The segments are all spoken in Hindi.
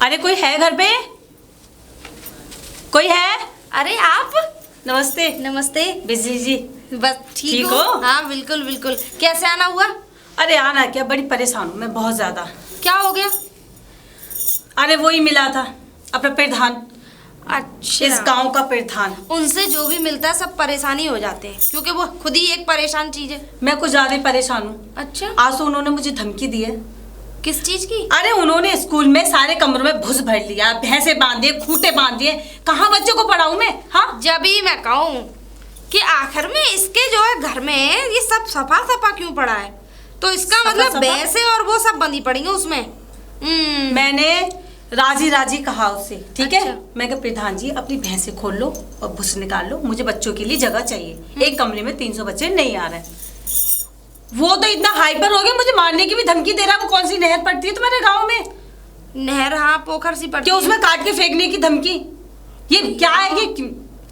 अरे कोई है घर पे? कोई है? अरे आप? नमस्ते। नमस्ते। बिजी जी? बस ठीक हो? हाँ बिल्कुल बिल्कुल। कैसे आना हुआ? अरे आना क्या, बड़ी परेशान हूँ मैं बहुत ज्यादा। क्या हो गया? अरे वो ही मिला था अपना प्रधान। अच्छा, इस गांव का प्रधान। उनसे जो भी मिलता है सब परेशानी हो जाते हैं, क्योंकि वो खुद ही एक परेशान चीज है। मैं कुछ ज्यादा ही परेशान हूँ। अच्छा, आज तो उन्होंने मुझे धमकी दी है। किस चीज की? अरे उन्होंने स्कूल में सारे कमरों में भूस भर लिया, भैंसे बांध दिए, खूंटे बांध दिए। कहाँ बच्चों को पढ़ाऊं मैं? हाँ, जब ही मैं कहूँ कि आखिर में इसके जो है घर में ये सब सफा सफा क्यों पड़ा है, तो इसका सफा मतलब सफा? भैंसे और वो सब बंधी पड़ी हैं उसमें। मैंने राजी राजी कहा उससे, ठीक है। अच्छा। मैं कहा प्रधान जी अपनी भैंसे खोल लो और भूस निकाल लो, मुझे बच्चों के लिए जगह चाहिए। एक कमरे में 300 बच्चे नहीं आ रहे। वो तो इतना हाइपर हो गया, मुझे मारने की भी धमकी दे रहा है। वो कौन सी नहर पड़ती है तुम्हारे गांव में? नहर? हाँ, पोखर सी पड़ती क्या है। उसमें काट के फेंकने की धमकी? ये क्या है? ये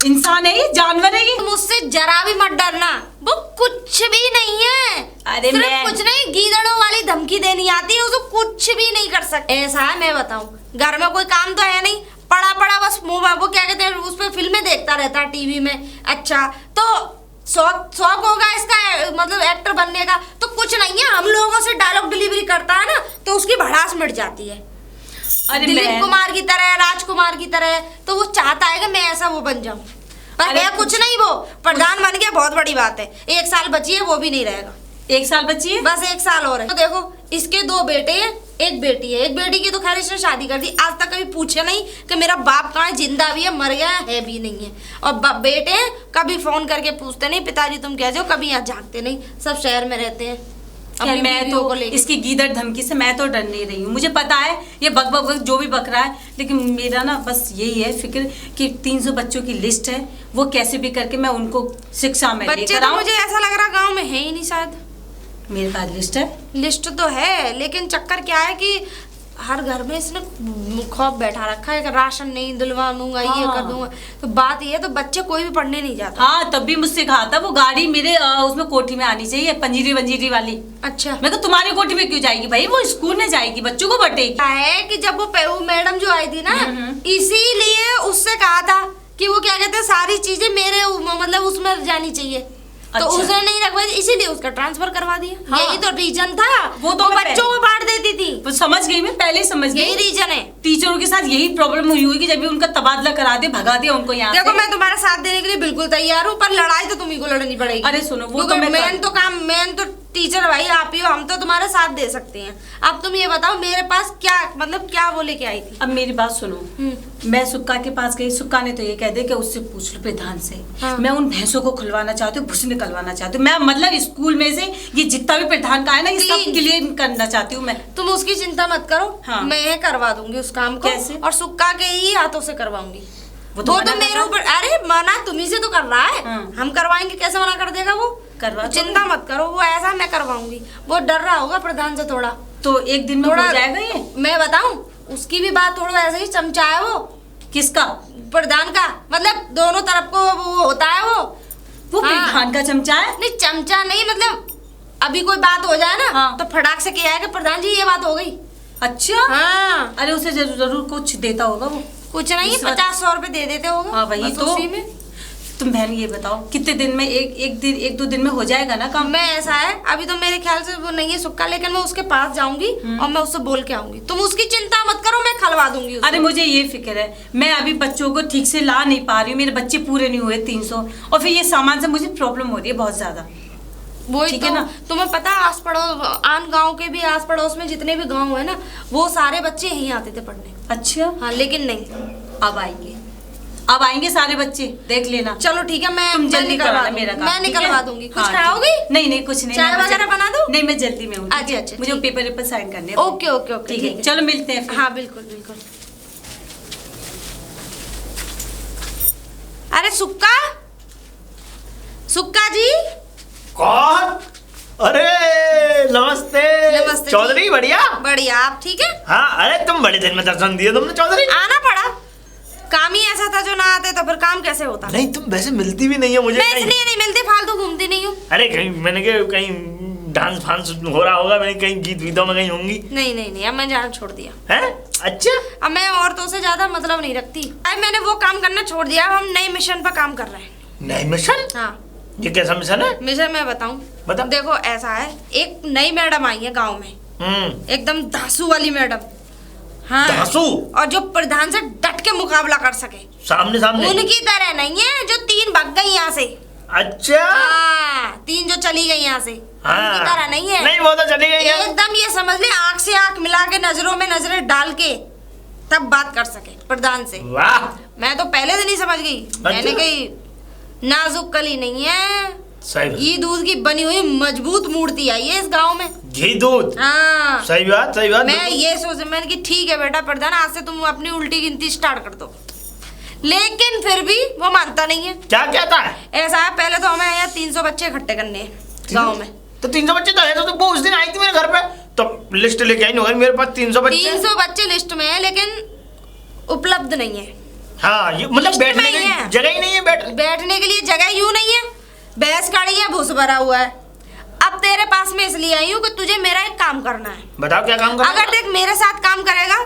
इंसान है? ये जानवर है? ये मुझसे जरा भी मत डरना, वो कुछ भी नहीं है। अरे सिर्फ मैं कुछ नहीं, गीदड़ों वाली धमकी देनी आती है, उसको कुछ भी नहीं कर सकते। ऐसा है, मैं बताऊं, घर में कोई काम तो है नहीं, पड़ा पड़ा बस मुंह, वो क्या कहते हैं उस पे, फिल्में देखता रहता है टीवी में। अच्छा, तो शौक होगा इसका, मतलब एक्टर बनने का, तो कुछ नहीं है। हम लोगों से डायलॉग डिलीवरी करता है ना, तो उसकी भड़ास मिट जाती है। अरे दिलीप कुमार की तरह, राजकुमार की तरह, तो वो चाहता है कि मैं ऐसा वो बन जाऊं, पर है कुछ नहीं। वो प्रधान बन गया, बहुत बड़ी बात है। 1 साल बची है, वो भी नहीं रहेगा। 1 साल बची है? बस 1 साल और है। तो देखो, इसके 2 बेटे हैं, एक बेटी है। एक बेटी की तो खैर इसने शादी कर दी, आज तक कभी पूछे नहीं कि मेरा बाप कहाँ है, जिंदा भी है, मर गया है भी नहीं है। और बेटे कभी फोन करके पूछते नहीं, पिताजी तुम कैसे हो, कभी यहाँ झांकते नहीं, सब शहर में रहते हैं। खैर मैं तो इसकी गीदड़ धमकी से मैं तो डर नहीं रही हूँ। मुझे पता है ये बक बक बक जो भी बक रहा है, लेकिन मेरा ना बस यही है फिक्र कि 300 बच्चों की लिस्ट है, वो कैसे भी करके मैं उनको शिक्षा में बच्चे तो मुझे ऐसा लग रहा गाँव में है ही नहीं शायद। मेरे पास लिस्ट है। लिस्ट तो है, लेकिन चक्कर क्या है कि हर घर में इसने खौफ बैठा रखा है कि राशन नहीं दिलवा दूंगा, ये कर दूंगा। तो बात ये है, तो बच्चे कोई भी पढ़ने नहीं जाता। हाँ, तब भी मुझसे कहा था वो गाड़ी मेरे उसमें कोठी में आनी चाहिए, पंजीरी वंजीरी वाली। अच्छा, मैं तो तुम्हारी कोठी में क्यों जाएगी भाई, वो स्कूल में जाएगी, बच्चों को बटेगी। क्या है कि जब वो मैडम जो आई थी ना, इसीलिए उससे कहा था कि वो क्या कहते हैं, सारी चीजें मेरे मतलब उसमें जानी चाहिए। तो अच्छा। उसने नहीं रखवाई, इसीलिए उसका ट्रांसफर करवा दिया। हाँ। यही तो रीजन था। वो तो बच्चों को बांट देती थी। वो समझ गई, मैं पहले ही समझ गई। यही रीजन है। टीचरों के साथ यही प्रॉब्लम हुई होगी, जब भी उनका तबादला करा दिया, भगा दिया उनको यहाँ देखो से। मैं तुम्हारा साथ देने के लिए बिल्कुल तैयार हूँ, पर लड़ाई तो तुम्ही को लड़नी पड़ेगी। अरे सुनो, वो तो मेन तो टीचर भाई आप ही हो, हम तो तुम्हारा साथ दे सकते हैं। अब तुम ये बताओ मेरे पास क्या मतलब क्या वो लेके आई थी? अब मेरी बात सुनो, मैं सुक्का के पास गई, सुक्का ने तो ये कह दिया कि उससे पूछ लो प्रधान से। हाँ। मैं उन भैंसों को खुलवाना चाहती हूँ, भूस निकलवाना चाहती हूँ। मैं मतलब स्कूल में से ये जितना भी प्रधान का है ना, ये सब क्लियर करना चाहती हूँ मैं। तुम उसकी चिंता मत करो। हाँ। मैं करवा दूंगी उस काम को। कैसे? और सुक्का के ही हाथों से करवाऊंगी। वो तो मेरे ऊपर, अरे मना तुम्ही से तो कर रहा है। हाँ। हम करवाएंगे, कैसे मना कर देगा वो? करवा दो। चिंता मत करो, वो ऐसा मैं करवाऊंगी। वो डर रहा होगा प्रधान से थोड़ा, तो एक दिन में हो जाएगा ये। मैं बताऊं, उसकी भी बात थोड़ा ऐसे ही चमचा है वो। किसका? प्रधान का, मतलब दोनों तरफ को वो होता है वो। वो प्रधान का चमचा है? नहीं, चमचा नहीं, मतलब अभी कोई बात हो जाए ना, हाँ। तो फटाक से क्या है कि प्रधान जी ये बात हो गई। अच्छा। हाँ। अरे उसे जरूर कुछ देता होगा वो। कुछ नहीं, 50-100 रुपए दे देते होगा। हाँ वही तो। उसी में तुम बहन ये बताओ कितने दिन में, एक दो दिन में हो जाएगा ना काम? मैं ऐसा है, अभी तो मेरे ख्याल से वो नहीं है सुक्का, लेकिन मैं उसके पास जाऊंगी और मैं उससे बोल के आऊंगी। तुम उसकी चिंता मत करो, मैं खलवा दूंगी उसको। अरे मुझे ये फिक्र है, मैं अभी बच्चों को ठीक से ला नहीं पा रही हूँ, मेरे बच्चे पूरे नहीं हुए 300, और फिर ये सामान से मुझे प्रॉब्लम हो रही है बहुत ज्यादा। वही ठीक तो है ना? तुम्हें पता आस पड़ोस, आन गांव के भी आस पड़ोस में जितने भी गांव है ना, वो सारे बच्चे यहीं आते थे पढ़ने। अच्छा। हाँ, लेकिन नहीं, अब आएंगे सारे बच्चे, देख लेना। चलो ठीक है, मैं तुम जल्दी निकलवा मेरा काम। मैं निकलवा दूंगी। कुछ खाओगी? नहीं कुछ नहीं। चाय वगैरह बना दूं? नहीं, मैं जल्दी में हूँ। अच्छा, मुझे पेपर साइन करने हैं। ओके ओके ओके, ठीक है, चलो मिलते हैं फिर। हाँ बिल्कुल बिल्कुल। अरे सुक्का, सुक्का जी। कौन? अरे नमस्ते। नमस्ते चौधरी। बढ़िया बढ़िया, आप ठीक है? हाँ, अरे तुम बड़े दिन में दर्शन दिए तुमने चौधरी। आना पड़ा, काम ही ऐसा था, जो ना आते तो फिर काम कैसे होता? नहीं, तुम वैसे मिलती भी नहीं है मुझे। मैं इसलिए नहीं मिलती, फालतू घूमती नहीं हूँ। अरे कहीं मैंने कहीं डांस फांस हो रहा होगा, मैंने कहीं गीत वीतों में कहीं होंगी। नहीं नहीं नहीं, अब मैं जाना छोड़ दिया हैं? अच्छा, अब मैं औरतों से ज्यादा मतलब नहीं रखती। अब मैंने वो काम करना छोड़ दिया, अब हम नए मिशन पर काम कर रहे हैं। नई मिशन? हाँ। ये कैसा मिशन है? मिशन मैं बताऊं? बता। देखो ऐसा है, एक नई मैडम आई है गांव में, एकदम धांसू वाली मैडम। हाँ। धांसू? और जो प्रधान से डट के मुकाबला कर सके, सामने सामने? उनकी तरह नहीं है जो 3 भाग गई यहाँ से। अच्छा। हाँ, 3 जो चली गई यहाँ से, उनकी तरह नहीं है। नहीं, वो तो चली गई है। एकदम ये समझ ले, आंख से आंख मिला के, नजरों में नजरें डाल के तब बात कर सके प्रधान से। वाह, मैं तो पहले दिन ही समझ गई। मैंने कही नाजुक कली नहीं है, सही। घी दूध की बनी हुई मजबूत मूर्ति आई है इस गांव में। घी दूध? हाँ, सही बात, सही बात। मैं ये सोच, मैंने कि ठीक है बेटा प्रधान, आज से तुम अपनी उल्टी गिनती स्टार्ट कर दो। लेकिन फिर भी वो मानता नहीं है। क्या कहता है? ऐसा है, पहले तो हमें यहाँ 300 बच्चे इकट्ठे करने हैं गाँव में। तो 300 बच्चे तो है, तो वो उस दिन आई थी मेरे घर पे, तो लिस्ट लेके आई होगी मेरे पास 300 बच्चे। 300 बच्चे लिस्ट में है, लेकिन उपलब्ध नहीं है। हाँ, ये मतलब बैठने के लिए जगह ही नहीं है। बैठने के लिए जगह यूं नहीं है, भैंस खड़ी है, भूस भरा हुआ है। अब तेरे पास में इसलिए आई हूँ कि तुझे मेरा एक काम करना है। बताओ क्या काम करना है? अगर देख मेरे साथ काम करेगा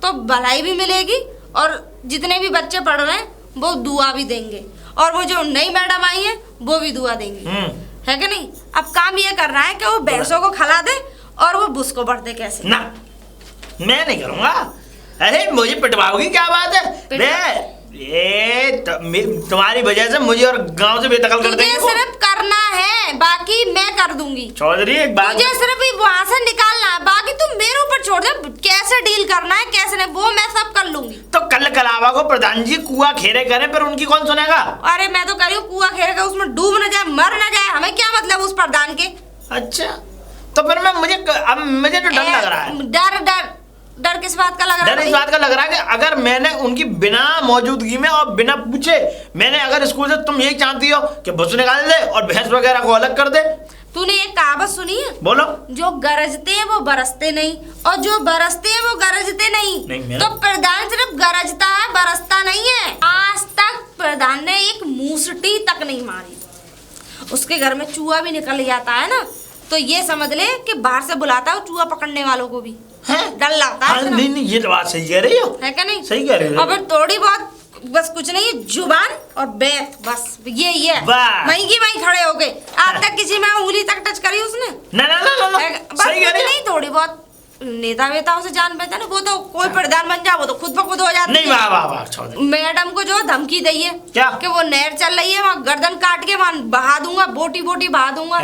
तो भलाई भी मिलेगी, और जितने भी बच्चे पढ़ रहे हैं वो दुआ भी देंगे, और वो जो नई मैडम आई है वो भी दुआ देंगी, है कि नहीं? अब काम ये करना है कि वो भैंसों को खिला दे और वो भूस को भर दे। कैसे? ना, मैं नहीं करूँगा। अरे मुझे पिटवाओगी, क्या बात है? ये तुम्हारी वजह से मुझे और गांव से बेदखल कर देंगे। तुझे सिर्फ करना है, बाकी मैं कर दूंगी। चौधरी एक बात, मुझे सिर्फ वहाँ से निकालना है, बाकी तुम मेरे ऊपर छोड़ दे। कैसे डील करना है, कैसे नहीं, वो मैं सब कर लूंगी। तो कल कलावा को प्रधान जी कुआ खेरे करें, पर उनकी कौन सुनेगा? अरे मैं तो कह रही हूँ कुआ खेरेगा, उसमें डूब न जाए, मर न जाए, हमें क्या मतलब उस प्रधान के। अच्छा, तो फिर मुझे तो डर लग रहा है। डर किस बात का लग रहा है? डर इस बात का लग रहा है कि अगर मैंने उनकी बिना मौजूदगी में और बिना पूछे, मैंने अगर स्कूल से, तुम यही चाहती हो कि भूस निकाल दे और भैंस वगैरह को अलग कर दे। तूने एक कहावत सुनी है? बोलो। जो गरजते हैं वो बरसते नहीं, और जो बरसते हैं वो गरजते नहीं। तो प्रधान सिर्फ गरजता है, बरसता नहीं है। आज तक प्रधान ने एक मूसटी तक नहीं मारी। उसके घर में चूहा भी निकल जाता है ना, तो ये समझ ले कि बाहर से बुलाता है चूहा पकड़ने वालों को भी। डर लगता है। नहीं नहीं, ये बात सही कह रही हो। है क्या नहीं? सही कह रही हो। और फिर थोड़ी बहुत, बस कुछ नहीं, जुबान और बैत, बस ये वहीं की वहीं खड़े हो गए। आज तक किसी में उंगली तक टच करी उसने? ना ना ना ना, सही कह रही हो। नहीं, थोड़ी बहुत नेता वेताओं से जान पहचान, वो तो कोई प्रधान बन जाए वो तो खुद ब खुद हो जाती है। नहीं, वाह वाह वाह चौधरी। मैडम को जो धमकी दी है क्या कि वो नहर चल रही है, वहाँ गर्दन काट के वहाँ बहा दूंगा, बोटी बोटी बहा दूंगा।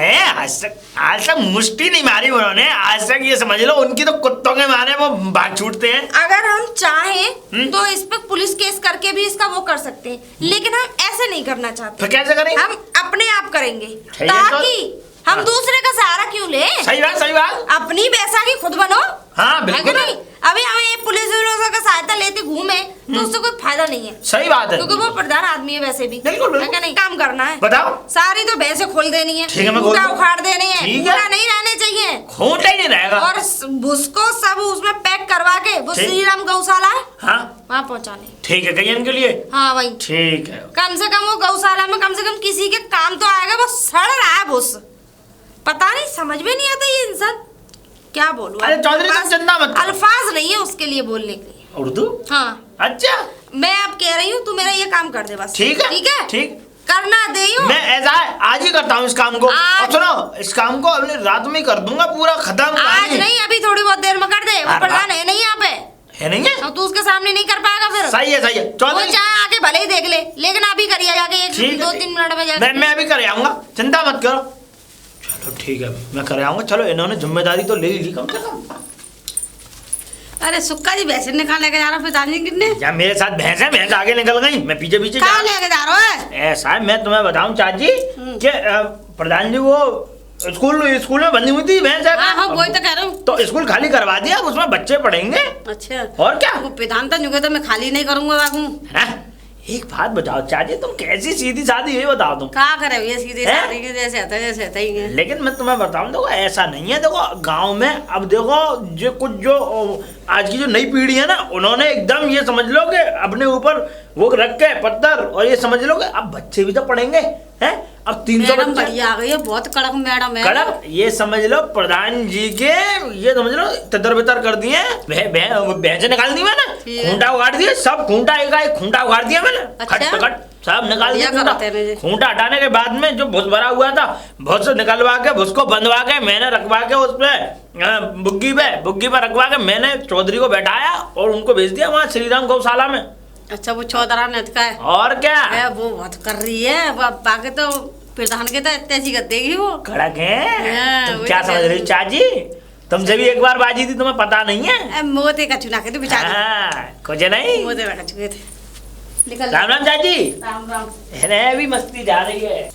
आज तक मुष्टि नहीं मारी उन्होंने। आज तक ये समझ लो उनकी तो कुत्तों के मारे वो भाग छूटते हैं। अगर हम चाहें तो इस पे पुलिस केस करके भी इसका वो कर सकते हैं, लेकिन हम ऐसे नहीं करना चाहते। तो कैसे करेंगे? हम अपने आप करेंगे, ताकि हम दूसरे का सहारा क्यों ले। सही बात, सही बात। अपनी बैसाखी खुद बनो। हाँ बिल्कुल। नहीं, अभी हमें पुलिस का सहायता लेते घूमे तो उससे कोई फायदा नहीं है। सही बात है, क्योंकि वो प्रधान आदमी है वैसे भी। बिल्कुल बिल्कुल। नहीं, काम करना है। बताओ। सारी तो भैंसे खोल देनी है, ठीक है, मैं खोल दूं। उखाड़ देने हैं, पूरा नहीं रहने चाहिए, खोटा ही नहीं रहेगा। और उसको सब उसमें पैक करवा के वो श्री राम गौशाला है, हाँ वहाँ पहुँचाने। ठीक है, गैयन के लिए। हाँ वही, ठीक है। कम से कम वो गौशाला में कम से कम किसी के काम तो आएगा। वो सड़ रहा है भूस, पता नहीं, समझ में नहीं आता ये इंसान। क्या बोलूं? अरे चौधरी तुम चिंता मत करो। अल्फाज नहीं है उसके लिए बोलने के लिए। उर्दू? हाँ। अच्छा, मैं अब कह रही हूँ तू मेरा ये काम कर दे बस। ठीक है, ठीक है, ठीक करना दे। मैं ऐसा है आज ही करता हूँ इस काम को। और सुनो, इस काम को अगले रात में ही कर दूंगा पूरा खत्म। आज नहीं, अभी थोड़ी बहुत देर में कर दे। वो प्रधान है नहीं यहाँ पे, है नहीं है? तू उसके सामने नहीं कर पाएगा फिर। सही है, सही है। वो चाहे आके भले ही देख ले, लेकिन अभी करिए जाके 2-3 मिनट में जाके। मैं अभी कर आऊंगा, चिंता मत करो। चलो ठीक है, मैं कर आऊंगा। चलो, इन्होंने जिम्मेदारी तो ले ली कम से कम। अरे सुक्का जी भैंसे निकाल लेके जा रहा प्रधान जी कितने? या मेरे साथ भैंस है, भैंस आगे निकल गई, मैं पीछे पीछे कहाँ लेके जा रहा है? ऐसा है, मैं तुम्हें बताऊं चाची कि प्रधान जी वो स्कूल में बंधी हुई थी भैंस। हाँ, वही तो कह रहा हूँ। तो स्कूल खाली करवा दिया, उसमें बच्चे पढ़ेंगे। अच्छा, और क्या? वो प्रधान तो मैं खाली नहीं करूंगा बाबू। एक बात बताओ चाची, तुम कैसी सीधी सादी ये बताओ तुम। क्या करे ये सीधी सादी के जैसे आता ही है। लेकिन मैं तुम्हें बताऊं, देखो ऐसा नहीं है। देखो गांव में अब देखो जो आज की जो नई पीढ़ी है ना, उन्होंने एकदम ये समझ लो कि अपने ऊपर वो रख के पत्थर, और ये समझ लो कि अब बच्चे भी तो पढ़ेंगे, है? अब 300 मैडम बढ़िया आ गई है, बहुत कड़क मैडम है। कड़क, ये समझ लो प्रधान जी के, ये समझ लो तितर बितर कर दिए, भैंसे निकाल दी मैंने, खूंटा उगाड़ दिए सब, खूंटा एक खूंटा उगाड़ दिया मैंने। अच्छा? खट सब निकाल दिया बढ़िया खूंटा हटाने के बाद में जो भुस भरा हुआ था, भुस निकलवा के, भुस को बंधवा के मैंने रखवा के उस पे बुग्गी पे रखवा के मैंने चौधरी को बैठाया और उनको भेज दिया वहाँ श्रीराम गौशाला में। अच्छा, वो चौधरा ने का है और क्या है, वो बहुत कर रही है, वो बाकी तो प्रधान के तो ऐसी कर देगी वो। कड़क है। तुम वही क्या तो समझ रही हो चाची? तुमसे भी एक बार बाजी थी, तुम्हें पता नहीं है? मोते का चुना के तो बेचारी, कुछ नहीं, मोते का चुके थे। निकल। राम राम चाची। राम राम। है भी मस्ती जा रही है।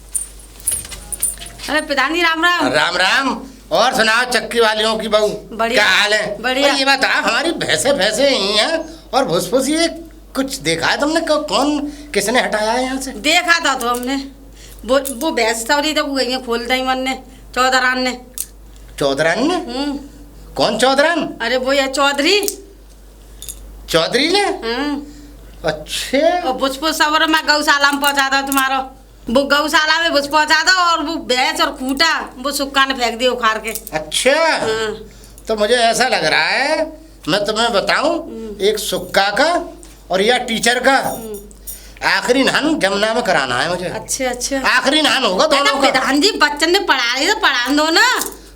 अरे प्रधान जी राम राम। राम राम। और सुनाओ चक्की वालियों की बहू, बढ़िया। क्या हाल है? बढ़िया। और ये बता, हमारी भैंसे ही हैं और भुसफुस ये कुछ देखा है तुमने? कौन किसने हटाया है यहाँ से? देखा था तो हमने, वो भैंस सवरी तो गई है खोल दी मन ने, चौधरान ने। चौधरान ने? कौन चौधरान? अरे वो ये चौधरी। चौधरी ने? अच्छा। और भुजपुर सवर में गौशाला में पहुंचा दो तुम्हारा, वो गौशाला में भुज पहुंचा दो, और वो भैंस और खूंटा वो सुक्का ने फेंक दिया उखाड़ के। अच्छा। तो मुझे ऐसा लग रहा है, मैं तुम्हें बताऊं, एक सुक्का का और या टीचर का आखिरी नहान जमुना में कराना है मुझे। अच्छा अच्छा, आखिरी नहान होगा दोनों का। प्रधान जी बच्चन ने पढ़ा रही तो पढ़ा दो ना।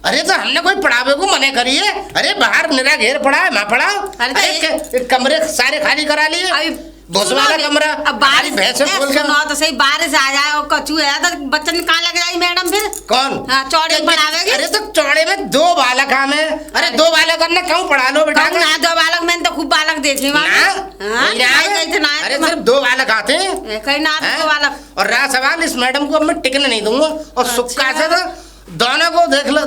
अरे तो हमने कोई पढ़ावे को मने करी है? अरे बाहर मेरा घेर पड़ा है, मैं पढ़ाओ। अरे कमरे सारे खाली करा लिए, भूस वाला कमरा। अब बारिश भैंसे खोल के सुनो तो सही, बारिश आ जाए और कचू है तो बच्चन कहाँ लग जाएगी मैडम फिर? कौन? हाँ, चौड़े पढ़ावेगी। अरे तो चौड़े में 2 बालक हमें, अरे 2 बालक करने क्यों पढ़ा लो बेटा? ना 2 बालक, मैंने तो खूब बालक देखे वहाँ। अरे सिर्फ 2 बालक आते हैं कहीं ना 2 बालक। और रहा सवाल, इस मैडम को अब मैं टिकने नहीं दूंगा। और सुक्का से तो दोनों को देख लो ऐसा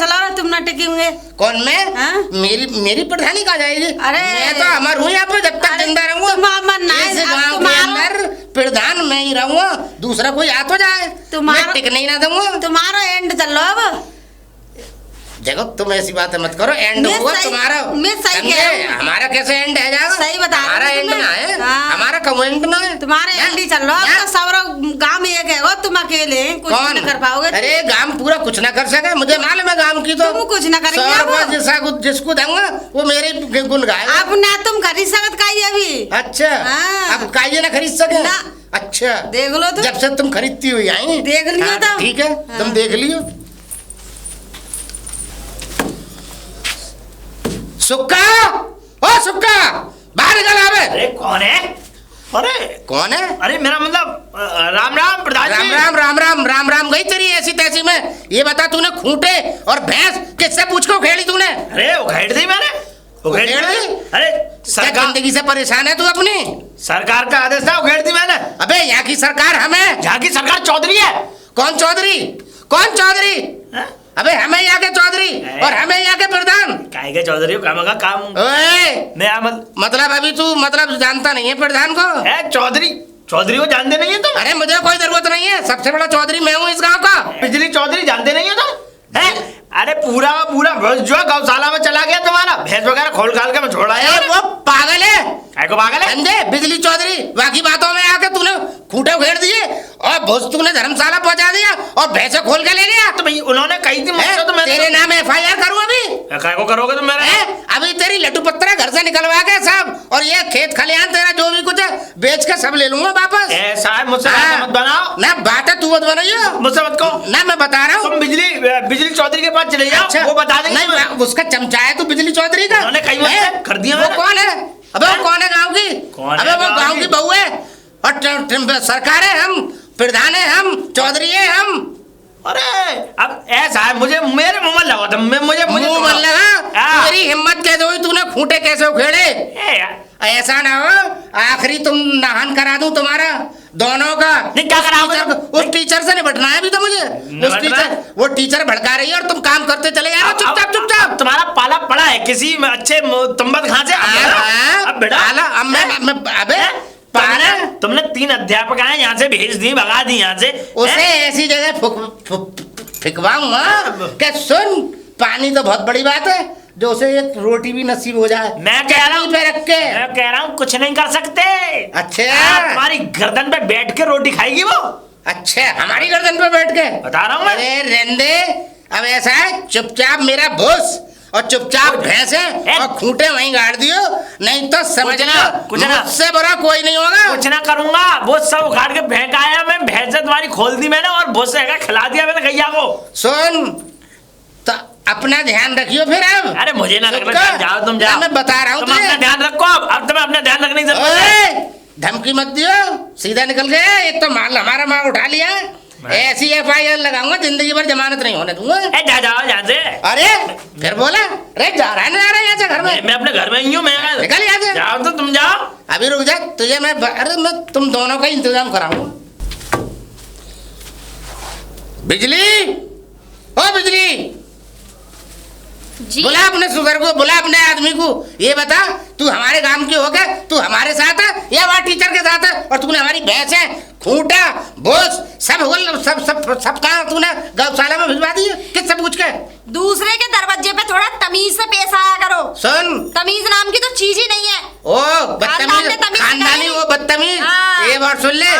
लग रहा तुम न टिके होंगे। कौन मैं? मेरी प्रधानी कहाँ जाएगी? अरे मैं तो अमर हूँ यहाँ पे, जब तक जिंदा रहूंगा इस गाँव के अंदर प्रधान मैं ही रहूंगा, दूसरा कोई आ तो जाए, मैं टिकने ही ना दूंगा। तुम्हारा एंड चल रहा अब। देखो तुम ऐसी बातें मत करो, एंड होगा तुम्हारा। मैं सही कह रहा हूँ। हमारा कैसे एंड है जाएगा? सही बता रहा हूँ। हमारा एंड ना है, हमारा कम एंड ना है, तुम्हारे एंड ही चल रहा है। सारा गांव एक है, वो तुम अकेले कुछ नहीं कर पाओगे। अरे गांव पूरा कुछ ना कर सके, मुझे मालूम है गांव की तो तुम कुछ ना करेंगे। जिसको दूंगा वो मेरे गुण गाएगा। अब ना तुम खरीद सकत काई अभी। अच्छा, अब काई ना खरीद सके? अच्छा देख लो तुम, जब से तुम खरीदती हुई आई देख लियो तुम। ठीक है, तुम देख लियो। सुक्का, ओ सुक्का, बाहर निकल आवे। अरे कौन है? अरे कौन है? अरे मेरा मतलब राम राम प्रधान जी। राम राम गई तेरी ऐसी तैसी में। ये बता, तूने खूंटे और भैंस किससे पूछ के उखेड़ी तूने? अरे उखेड़ दी मैंने, उखेड़ दी। अरे सरकार जिंदगी से परेशान है तू अपनी? सरकार का आदेश था, उखेड़ दी मैंने। अबे यहाँ की सरकार हमें, यहाँ की सरकार चौधरी है। कौन चौधरी? कौन चौधरी? अबे हमें यहाँ के चौधरी और हमें यहाँ के प्रधान। काहे के चौधरी काम का काम? ओए मतलब अभी तू मतलब जानता नहीं है प्रधान को? चौधरी को जानते नहीं है तुम? अरे मुझे कोई जरूरत नहीं है, सबसे बड़ा चौधरी मैं हूँ इस गांव का। बिजली चौधरी जानते नहीं हो तुम? है? अरे पूरा भैंस जो है गौशाला में चला गया तुम्हारा, भैंस वगैरह खोल खाल के मैं छोड़ा है। वो पागल है। काय को पागल है? अंधे बिजली चौधरी, बाकी बातों में आके तूने खूंटे उखेड़ दिए और भूस तूने धर्मशाला पहुंचा दिया और भैंसे खोल के ले गया। तो भाई उन्होंने कही थी मुझसे, तो मैं तेरे नाम FIR करूं अभी? काय को करोगे तुम मेरा? अभी तेरी लड्डू पत्रा घर से निकलवा के सब, और ये खेत खलियान तेरा जो भी कुछ है बेच के सब ले लूंगा वापस। ऐसा है, मुझसे मत बनाओ ना, बात है तू मत बनाइयो, मुझसे मत कहो ना। मैं बता रहा हूँ, तुम बिजली चौधरी के पास चले जाओ। अच्छा, वो बता देंगे। नहीं, उसका चमचा है तू बिजली चौधरी का। उन्होंने कई बार कर दिया। वो कौन है? अबे वो कौन है गाँव की? अबे वो गाँव की बहू है और सरकार है, हम प्रधान है, हम चौधरी है हम। अरे अब ऐसा है, मुझे मेरे मुंह में लगा था, मुझे मुंह में लगा। तेरी हिम्मत कैसे हुई? तूने खूंटे कैसे उखेड़े? ऐसा ना हो आखिरी तुम नहान करा दूं तुम्हारा दोनों का। नहीं, क्या कराओगे? उस टीचर से निपटना है अभी तो मुझे। वो टीचर भड़का रही है और तुम काम करते चले जा रहे हो चुपचाप। तुम्हारा पाला पड़ा है किसी में अच्छे तुम्बद खांचे। अब बेटा अबे पाला, तुमने 3 अध्यापक आए यहाँ से भेज दी, भगा दी यहाँ से। उसे ऐसी जगह फिकवाऊंगा कि सुन, पानी तो बहुत बड़ी बात है, जो उसे एक रोटी भी नसीब हो जाए। मैं कह रहा हूँ, चटनी पे रख के। मैं कह रहा हूँ कुछ नहीं कर सकते। अच्छा, तुम्हारी गर्दन पे बैठ के रोटी खाएगी वो। अच्छा, हमारी गर्दन पे बैठ के बता रहा हूँ मैं। अरे रहने, अब ऐसा है, चुपचाप मेरा भूस और चुपचाप भैंसे और खूंटे वहीं गाड़ दियो, नहीं तो समझना मुझसे बुरा कोई नहीं होगा। कुछ ना करूंगा, वो सब उखाड़ के फेंक आया मैं, भैंसे तुम्हारी खोल दी मैंने और भूसे खिला दिया मैंने गैया को। सुन, तो अपना ध्यान रखियो फिर। अब अरे मुझे ना रखना, जाओ तुम जाओ, मैं बता रहा हूँ तुम अपना ध्यान रखो। अब तुम्हें अपना ध्यान रखने की जरूरत है। धमकी मत दियो, सीधा निकल गए। एक तो माल हमारा माल उठा लिया, ऐसी FIR लगाऊंगा, जिंदगी भर जमानत नहीं होने दूंगा। जा जाओ यहाँ से। अरे फिर बोला, अरे जा रहा है ना यहाँ से घर में? मैं अपने घर में ही हूँ, मैं निकल यहाँ से। जाओ तो तुम जाओ। अभी रुक जा, तुझे मैं अरे मैं तुम दोनों का इंतजाम कराऊंगा। बिजली, ओ बिजली, जी बुला अपने सुगर को, बुला अपने आदमी को। ये बता, तू हमारे गांव की होके तू हमारे साथ है या वहाँ टीचर के साथ है? और तूने हमारी भैंस है, खूंटा, बोस सब कहाँ तूने गौशाला में भिजवा दिए? किससे पूछ के? दूसरे के दरवाजे पे थोड़ा तमीज से पेश आया करो। सुन, तमीज नाम की तो चीज ही नहीं है। ओ बदतमीज, खानदानी वो बदतमीज। ये बात सुन ले,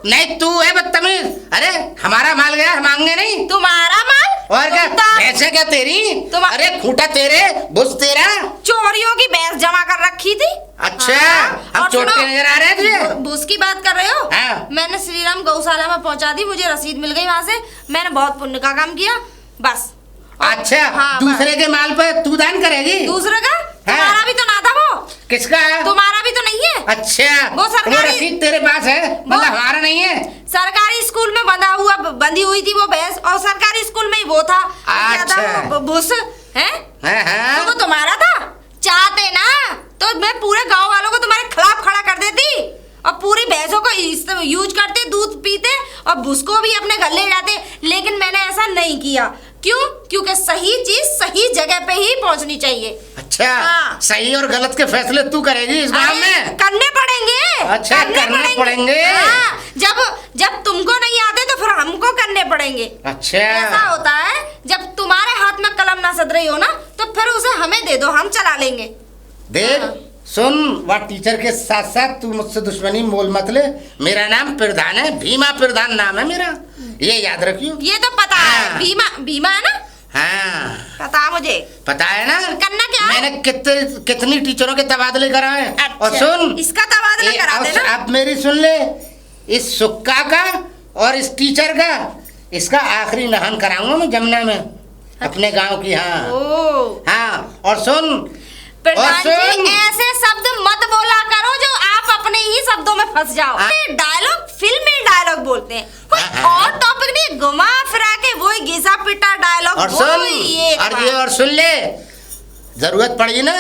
नहीं तू है बदतमीज। अरे हमारा माल गया, हम मांगे नहीं। तुम्हारा माल और क्या? भैंसे क्या तेरी? अरे खूंटा तेरे, बुस तेरा। चोरियों की भैंस जमा कर रखी थी। अच्छा, हम चोटके नजर आ रहे हैं तुझे? बुस की बात कर रहे हो? हाँ। मैंने श्रीराम गौशाला में पहुंचा दी, मुझे रसीद मिल गई वहाँ से। मैंने बहुत पुण्य का काम किया, बस। अच्छा, हाँ, दूसरे के माल पे तू दान करेगी? दूसरे का? हाँ। तुम्हारा भी तो ना था वो। किसका? तुम्हारा भी तो नहीं है। अच्छा, वो सरकारी रसीद तेरे पास है, मतलब हमारा नहीं है। सरकारी स्कूल में बंधी हुई थी वो भैंस, और सरकारी स्कूल में ही वो था। क्या था वो भूस है? तो वो तुम्हारा था। चाहते ना तो मैं पूरे गांव वालों को तुम्हारे खिलाफ खड़ा कर देती और पूरी भैंसों को यूज करते, दूध पीते और भूस को भी अपने घर ले जाते, लेकिन मैंने ऐसा नहीं किया। क्यों? क्योंकि सही चीज सही जगह पे ही पहुंचनी चाहिए। अच्छा, हाँ। सही और गलत के फैसले तू करेगी इस गांव में? करने पड़ेंगे। अच्छा, करने पड़ेंगे। हाँ, जब तुमको नहीं आते तो फिर हमको करने पड़ेंगे। अच्छा, ऐसा होता है, जब तुम्हारे हाथ में कलम ना सद रही हो ना, तो फिर उसे हमें दे दो, हम चला लेंगे। देख सुन, वह टीचर के साथ साथ तू मुझसे दुश्मनी मोल मत ले। मेरा नाम प्रधान है, भीमा प्रधान नाम है मेरा, ये याद रखियो। ये तो पता है, भीमा है ना? हाँ, पता मुझे, पता है ना। करना क्या? मैंने कितनी टीचरों के तबादले कराए। अच्छा, और सुन, इसका तबादला करा देना। अब मेरी सुन ले, इस सुक्का का और इस टीचर का, इसका आखिरी नहान कराऊंगा मैं जमुना में, अपने गांव की। हाँ हाँ, और सुन प्रधान जी, ऐसे शब्द मत बोला करो जो आप अपने ही शब्दों में फंस जाओ। डायलॉग फिल्मी डायलॉग बोलते हैं, कोई और टॉपिक नहीं, घुमा फिरा के वही घिसा पिटा डायलॉग। और सुन ले, जरूरत पड़ी ना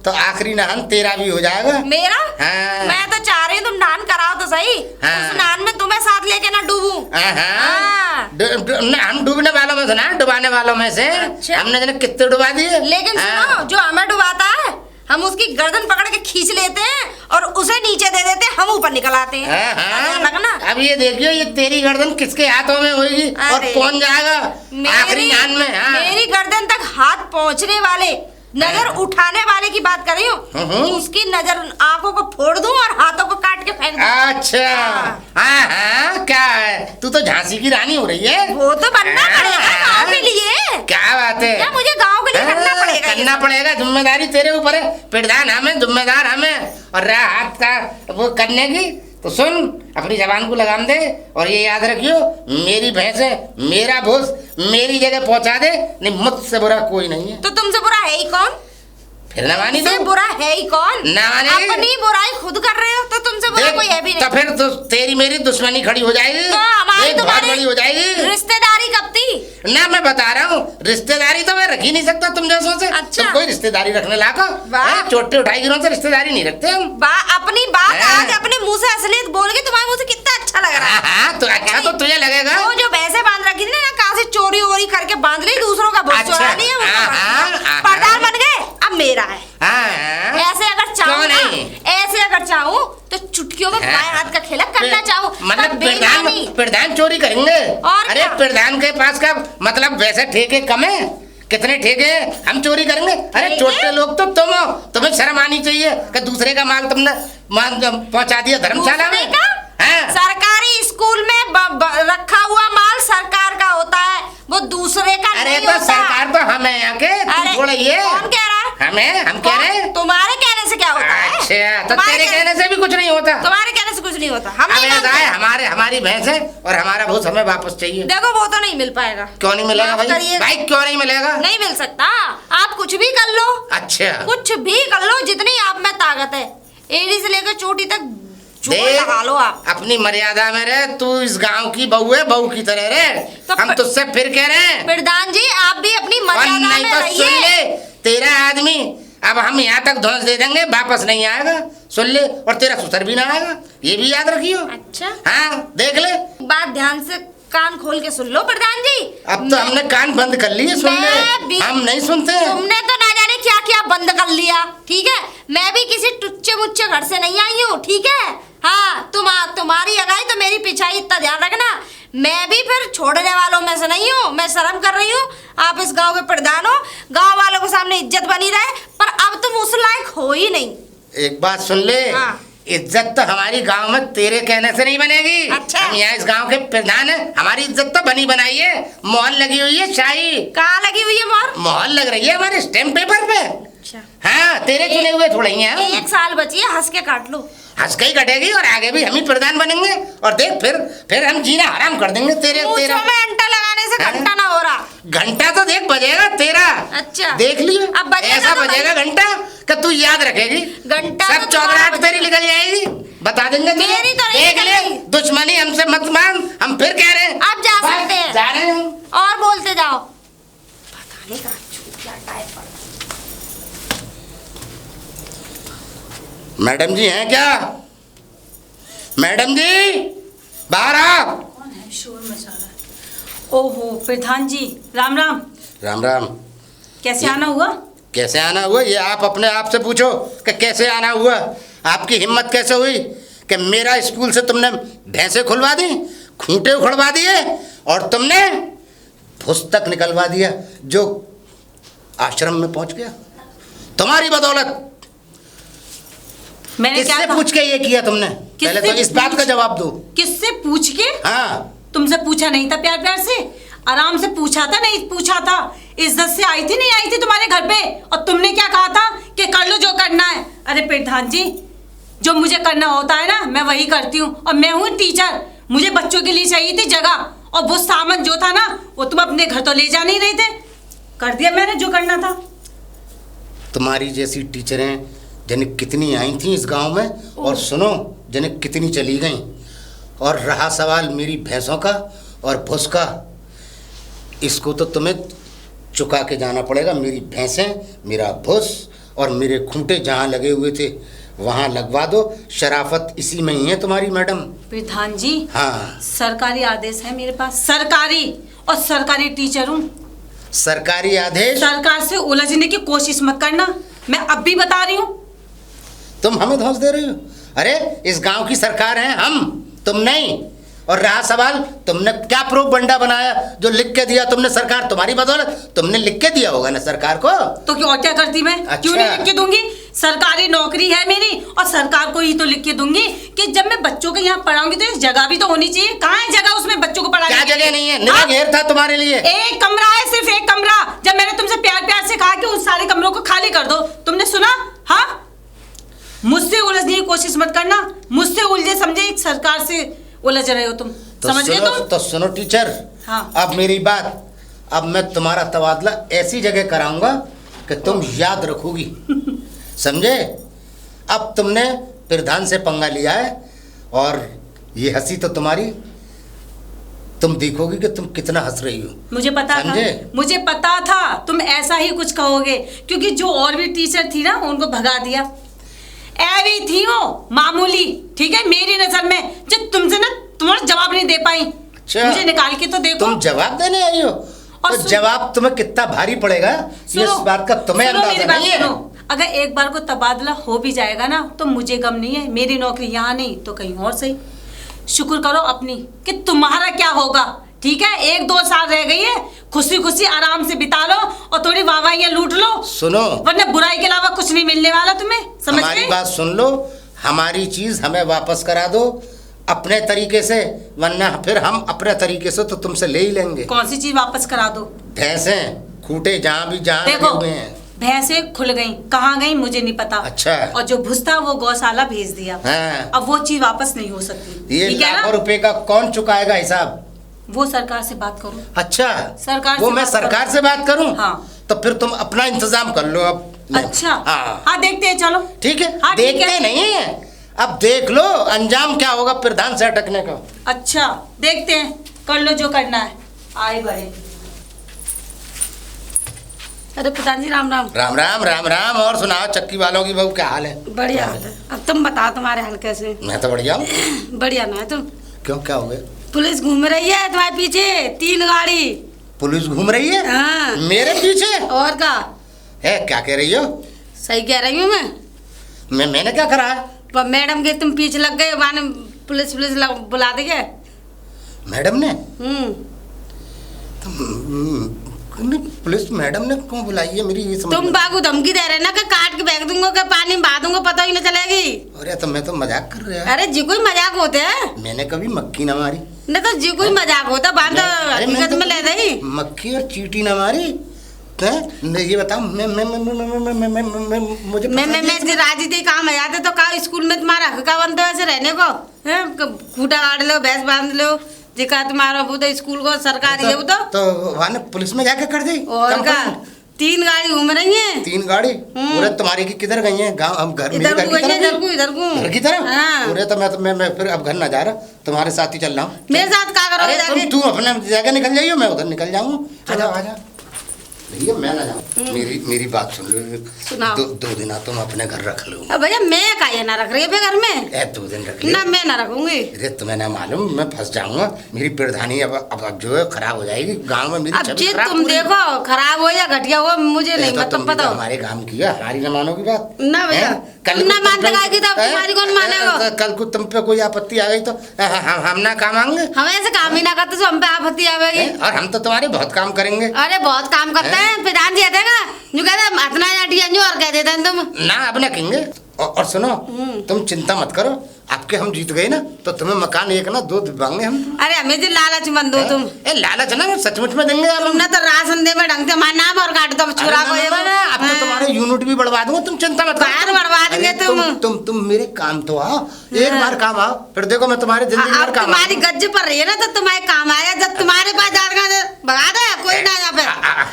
तो आखिरी नहान तेरा भी हो जाएगा। मेरा? हाँ। मैं तो चाह रही हूँ तुम नहान कराओ तो सही। हाँ। उस नहान में तुम्हें साथ लेके ना डूबूं। हम डूबने वालों में से ना, डुबाने वालों में से। अच्छा। हमने जने कितने डुबा दिए। लेकिन सुनो, जो हमें डुबाता है हम उसकी गर्दन पकड़ के खींच लेते हैं और उसे नीचे दे देते हैं, हम ऊपर निकल आते हैं। लगना। अब ये देखियो, ये तेरी गर्दन किसके हाथों में होगी और कौन जाएगा आखिरी नहान में? हाँ। मेरी गर्दन तक हाथ पहुँचने वाले, नजर उठाने वाले की बात कर रही हूँ, उसकी नजर आंखों को फोड़ दूं और हाथों को काट के फेंक दूं। अच्छा, हाँ हाँ, क्या है, तू तो झांसी की रानी हो रही है। वो तो बनना पड़ेगा गाँव के लिए। क्या बात है? क्या मुझे गाँव के लिए करना पड़ेगा? जिम्मेदारी तेरे ऊपर है, प्रधान हमें, जिम्मेदार हमें, और रहा हाथ का वो करने की। तो सुन, अपनी जबान को लगाम दे और ये याद रखियो, मेरी भैंस है, मेरा भूस मेरी जगह पहुंचा दे, नहीं मुझसे बुरा कोई नहीं है। तो तुमसे बुरा है ही कौन? फिर न मानी तो बुरा है ही कौन? ना मानेगी? अपनी बुराई खुद कर रहे हो तो तुमसे बुरा कोई है भी नहीं। तो फिर तो तेरी मेरी दुश्मनी खड़ी हो जाएगी, तो हमारी बहुत बड़ी हो जाएगी। रिश्तेदारी कब थी? ना मैं बता रहा हूँ, रिश्तेदारी तो मैं रख ही नहीं सकता तुम जैसों से। अच्छा। तुम कोई रिश्तेदारी रखने लाको? चोटे उठाई गिरों से रिश्तेदारी नहीं रखते हम। अपनी बात आज अपने मुंह से असलियत बोल के तुम्हारे मुंह से कितना अच्छा लग रहा है। हाँ, तो अच्छा तो तुझे लगेगा। वो जो भैंसे बांध रखी थी ना, कहाँ से चोरी वोरी करके बांध ली, दूसरों का भूस चुरा लिया, प्रधान बन गए, अब मेरा है। ऐसे अगर चाहूँ ना, ऐसे अगर चाहूँ तो चुटकियों में बाएं हाथ का खेला करना चाहूँ, मतलब प्रधान चोरी करेंगे? अरे प्रधान के पास का मतलब वैसे ठेके कम है कितने ठेके हम चोरी करेंगे? अरे छोटे लोग तो तुम हो, तुम्हें शर्म आनी चाहिए कि दूसरे का माल तुमने पहुंचा दिया धर्मशाला में। हाँ? सरकारी स्कूल में रखा हुआ माल सरकार का होता है, वो दूसरे का अरे नहीं तो होता। सरकार तो हमें यहाँ के थोड़ा ये कौन कह रहा है? हम कह रहे हैं। तुम्हारे कहने से क्या होता है? अच्छा, तो तेरे कहने से भी कुछ नहीं होता? तुम्हारे कहने से कुछ नहीं होता। हम अब नहीं ऐसा है, मानते। हमारी भैंस है और हमारा भूस हमें वापस चाहिए। देखो वो तो नहीं मिल पाएगा। क्यों नहीं मिलेगा माफ भाई? करिए। भाई क्यों नहीं मिलेगा? नहीं मिल सकता। आप कुछ भी कर लो, अच्छा, कुछ भी कर लो, जितनी आप में ताकत है, एड़ी से लेकर चोटी तक जोर देख, लगा लो आप। अपनी मर्यादा में रह। तू इस गांव की बहू है, बहू की तरह रह। तो हम तुझसे फिर कह रहे हैं, प्रधान जी आप भी अपनी और मर्यादा नहीं में तो सुन रहिए। ले, तेरा आदमी अब हम यहाँ तक ध्वंस दे देंगे, वापस नहीं आएगा। सुन ले, और तेरा सुसर भी ना आएगा, ये भी याद रखियो। अच्छा, हाँ देख ले, बात ध्यान से कान खोल के सुन लो प्रधान जी। अब तो हमने कान बंद कर लिए, सुन ले, हम नहीं सुनते। तुमने तो ना जाने क्या क्या बंद कर लिया, ठीक है? मैं भी किसी टुच्चे मुच्चे घर से नहीं आई हूँ, ठीक है? हाँ, तुम्हारी अगाई तो मेरी पिछाई, इतना ध्यान रखना। मैं भी फिर छोड़ने वालों में से नहीं हूँ, मैं शर्म कर रही हूँ। आप इस गांव के प्रधान हो, गांव वालों के सामने इज्जत बनी रहे, पर अब तुम उस लायक हो ही नहीं। एक बात सुन ले, हाँ। इज्जत तो हमारी गांव में तेरे कहने से नहीं बनेगी। अच्छा। हम यहाँ इस गांव के प्रधान हैं, हमारी इज्जत तो बनी बनाई है। मोहर लगी हुई है शाही। कहाँ लगी हुई है मोहर? मोहर लग रही है हमारे स्टैम्प पेपर पे। अच्छा, हाँ, तेरे चुने हुए थोड़े ही हैं। 1 साल बची है, हंस के काट लो। हंस के ही कटेगी, और आगे भी हम ही प्रधान बनेंगे। और देख, फिर हम जीना हराम कर देंगे तेरा। मूंछों में अंटा लगाने से घंटा ना हो रहा। घंटा तो देख बजेगा तेरा। अच्छा, देख लियो, अब बजेगा ऐसा तो बजेगा घंटा कि तू याद रखेगी। घंटा सब तो चौधराहट तुम्हारा तेरी निकल जाएगी, बता देंगे तुझे। मेरी तो नहीं देख ले, निकल गई। दुश्मनी हमसे मत मान, हम फिर कह रहे हैं। आप जा बस, सकते हैं। जा रहे हैं हम। और बोलते जाओ। पता नहीं कहाँ छूट गया डायपर। मैडम जी हैं क्या? मैडम जी बाहर आओ। कौन है? शोर मचा रहा है। ओहो प्रधान जी, राम राम। राम राम। कैसे आना हुआ? कैसे आना हुआ ये आप अपने आप से पूछो कि कैसे आना हुआ। आपकी हिम्मत कैसे हुई कि मेरा स्कूल से तुमने भैंसे खुलवा दी, खूंटे उखड़वा दिए, और तुमने पुस्तक निकलवा दिया जो आश्रम में पहुंच गया तुम्हारी बदौलत। मैंने क्या किससे कहा? पूछ के ये किया तुमने? पहले तो इस बात का जवाब दो। किससे पूछ के? हाँ, तुमसे पूछा नहीं था, प्यार प्यार से आराम से पूछा था, नहीं पूछा था, इज्जत से आई थी, नहीं आई थी तुम्हारे घर पे, और तुमने क्या कहा था कि कर लो जो करना है। अरे प्रधान जी, जो मुझे करना होता है ना मैं वही करती हूँ, और मैं हूँ टीचर, मुझे बच्चों के लिए चाहिए थी जगह, और वो सामान जो था ना वो तुम अपने घर तो ले जा नहीं रहे थे, कर दिया मैंने जो करना था। तुम्हारी जैसी टीचरें जिन्हें कितनी आई थी इस गांव में, और सुनो जिन्हें कितनी चली गई। और रहा सवाल मेरी भैंसों का और भूस का, इसको तो तुम्हें चुका के जाना पड़ेगा। मेरी भैंसें, मेरा भूस और मेरे खूंटे जहाँ लगे हुए थे वहाँ लगवा दो। शराफत इसी में ही है तुम्हारी मैडम। प्रधान जी, हाँ, सरकारी आदेश है मेरे पास, सरकारी, और सरकारी टीचर हूँ। सरकारी आदेश? सरकार से उलझने की कोशिश मत करना, मैं अब भी बता रही हूँ। तुम हमें धौंस दे रही हो? अरे इस गांव की सरकार है हम, तुम नहीं। और रहा सवाल, तुमने क्या प्रोपगंडा बनाया जो लिख के दिया तुमने? सरकार तुम्हारी बदौलत, तुमने लिख के दिया होगा ना सरकार को। तो क्यों, और क्या करती मैं? अच्छा। क्यों नहीं लिख के दूंगी? सरकारी नौकरी है मेरी, और सरकार को ही तो लिख के दूंगी कि जब मैं बच्चों के यहाँ पढ़ाऊंगी तो एक जगह भी तो होनी चाहिए। कहाँ है जगह उसमें बच्चों को पढ़ाने क्या के लिए? जगह नहीं है? निरा घेर था तुम्हारे लिए। एक कमरा है, सिर्फ एक कमरा। जब मैंने तुमसे प्यार प्यार से कहा कि उस सारे कमरों को खाली कर दो, तुमने सुना? हाँ, मुझसे उलझने की कोशिश मत करना, मुझसे उलझे समझे एक सरकार से उलझ रहे हो तुम, समझ गए तुम? तो सुनो टीचर, हाँ। अब मेरी बात, अब मैं तुम्हारा तबादला ऐसी जगह कराऊंगा कि तुम याद रखोगी, समझे? अब तुमने प्रधान से पंगा लिया है, और ये हंसी तो तुम्हारी, तुम देखोगी कि तुम कितना हंस रही हो। मुझे पता था, मुझे पता था तुम ऐसा ही कुछ कहोगे, क्योंकि जो और भी टीचर थी ना उनको भगा दिया। ऐवी थी वो मामूली, ठीक है, मेरी नजर में, जो तुमसे ना तुम्हारा जवाब नहीं दे पाई। अच्छा, मुझे निकाल के तो देखो। तुम जवाब देने आई हो, तो जवाब तुम्हें कितना भारी पड़ेगा इस बात का तुम्हें अंदाजा नहीं है। अगर एक बार को तबादला हो भी जाएगा ना तो मुझे गम नहीं है, मेरी नौकरी यहाँ नहीं तो कहीं और सही। शुक्र करो अपनी कि तुम्हारा क्या होगा, ठीक है, 1-2 साल रह गई है, खुशी खुशी आराम से बिता लो और थोड़ी वाहवाहियां लूट लो। सुनो, वरना बुराई के अलावा कुछ नहीं मिलने वाला तुम्हें, समझ हमारी गई? बात सुन लो, हमारी चीज हमें वापस करा दो अपने तरीके से, वरना फिर हम अपने तरीके से तो तुमसे ले ही लेंगे। कौन सी चीज वापस करा दो? भैंसे खूटे जहाँ भी जहाँ लगे देखो हुए हैं। भैंसे खुल गई, कहाँ गई मुझे नहीं पता। अच्छा। और जो भूस था वो गौशाला भेज दिया। हाँ। अब वो चीज वापस नहीं हो सकती। ये ठीक है ना? लाखों रुपए का कौन चुकाएगा हिसाब? वो सरकार से बात करो। अच्छा, सरकार वो से मैं बात सरकार करो। से बात करूं? हाँ। तो फिर तुम अपना इंतजाम कर लो अब। अच्छा। हाँ, हाँ देखते हैं, चलो। ठीक है। हाँ, ठीक देखते है। नहीं है, अब देख लो अंजाम क्या होगा प्रधान से अटकने का। अच्छा देखते हैं, कर लो जो करना है। आए बड़े। अरे प्रधान जी राम राम। राम राम राम राम। और सुनाओ चक्की वालों की बहू, क्या हाल है? बढ़िया हाल है। अब तुम बताओ तुम्हारे हाल कैसे? मैं तो बढ़िया हूँ। बढ़िया ना है तुम? क्यों, क्या हो गया? पुलिस घूम रही है तुम्हारे पीछे, 3 गाड़ी। पुलिस घूम रही है? हाँ। मेरे पीछे? और का है, क्या कह रही हो? सही कह रही हूँ मैंने क्या करा है? पर मैडम के तुम पीछे लग गए, माने पुलिस बुला दी है। मैडम ने? हम्म। पुलिस मैडम ने क्यों बुलाई है मेरी ये समझ तुम बाबू धमकी दे रहे ना कि काट के फेंक दूंगा, कि पानी में बहा दूंगा, पता ही नहीं चलेगी। अरे तो मैं तो मजाक कर रहा। अरे जी कोई मजाक होते है? मैंने कभी मक्खी ना मारी। नहीं तो जी कोई मजाक होता, बात अरे मैंने हकीकत में तो ले दही। मक्खी और चींटी ना मारी। ये बताओ, मैं मुझे मैं राजी थी काम आ जाते तो कहा स्कूल में तुम्हारा हक का बनता है ऐसे रहने को है? खूटा काट लो, भैंस बांध लो, जिका तुम्हारा वो तो स्कूल को सरकारी है वो तो वहाँ पुलिस में जाके कर दी। और का 3 गाड़ी घूम रही हैं। 3 गाड़ी? पूरे तुम्हारी की किधर गई हैं? गांव, हम घर में इधर को घर की तरफ। हाँ। पूरे तो मैं फिर अब घर ना जा रहा, तुम्हारे साथ ही चल रहा हूँ। मेरे साथ क्या करोगे जाके? तुम अपने जगह निकल जाइयो, मैं उधर निकल जाऊंगा। आ जाओ। भैया मैं ना जाऊँ। मेरी बात सुन लो। सुनाओ। 2 दिन तुम अपने घर रख लो। अब भैया मैं का ये ना रख रही है घर में? 2 दिन रख लो ना, मैं ना रखूंगी। अरे तुम्हें ना मालूम, मैं फंस जाऊंगा। मेरी प्रधानी अब जो है खराब हो जाएगी गांव में। मेरी अब छवि जी खराब तुम हो रही है। देखो खराब हो या घटिया हो मुझे नहीं मतलब तुम भी पता। तो हमारे काम की है, हमारी न मानोगी बात? ना भैया, कल तुम ना मानते गाएगी तो तुम्हारी कौन मानेगा? कल को तुम पे कोई आपत्ति आ गई तो हम ना काम आएंगे? हम ऐसे काम ही ना करते तो हम पे आपत्ति आवेगी। और हम तो तुम्हारे बहुत काम करेंगे। अरे बहुत काम करते हैं, प्रधान जी देगा जो कहते हैं अतना या और कह देते हैं तुम ना। अब ना कहेंगे। और सुनो, तुम चिंता मत करो, आपके हम जीत गए ना तो तुम्हें मकान 1 ना 2 दिलवाएंगे हम। अरे हमें जो लालच मत दो तुम। लालच ना, सचमुच में देंगे। तुमने तो राशन दे में ढंग से हमारा नाम और काट दो चुरा को। अब तो तुम्हारे यूनिट भी बढ़वा दूंगा, तुम चिंता मत करो। बढ़वा देंगे तुम मेरे काम तो आओ, एक बार काम आओ, फिर देखो मैं तुम्हारे जिंदगी भर काम। तुम्हारी गज्जे पर रही है ना तो तुम्हारे काम आया, जब तुम्हारे पास भगा दे कोई ना यहाँ पे।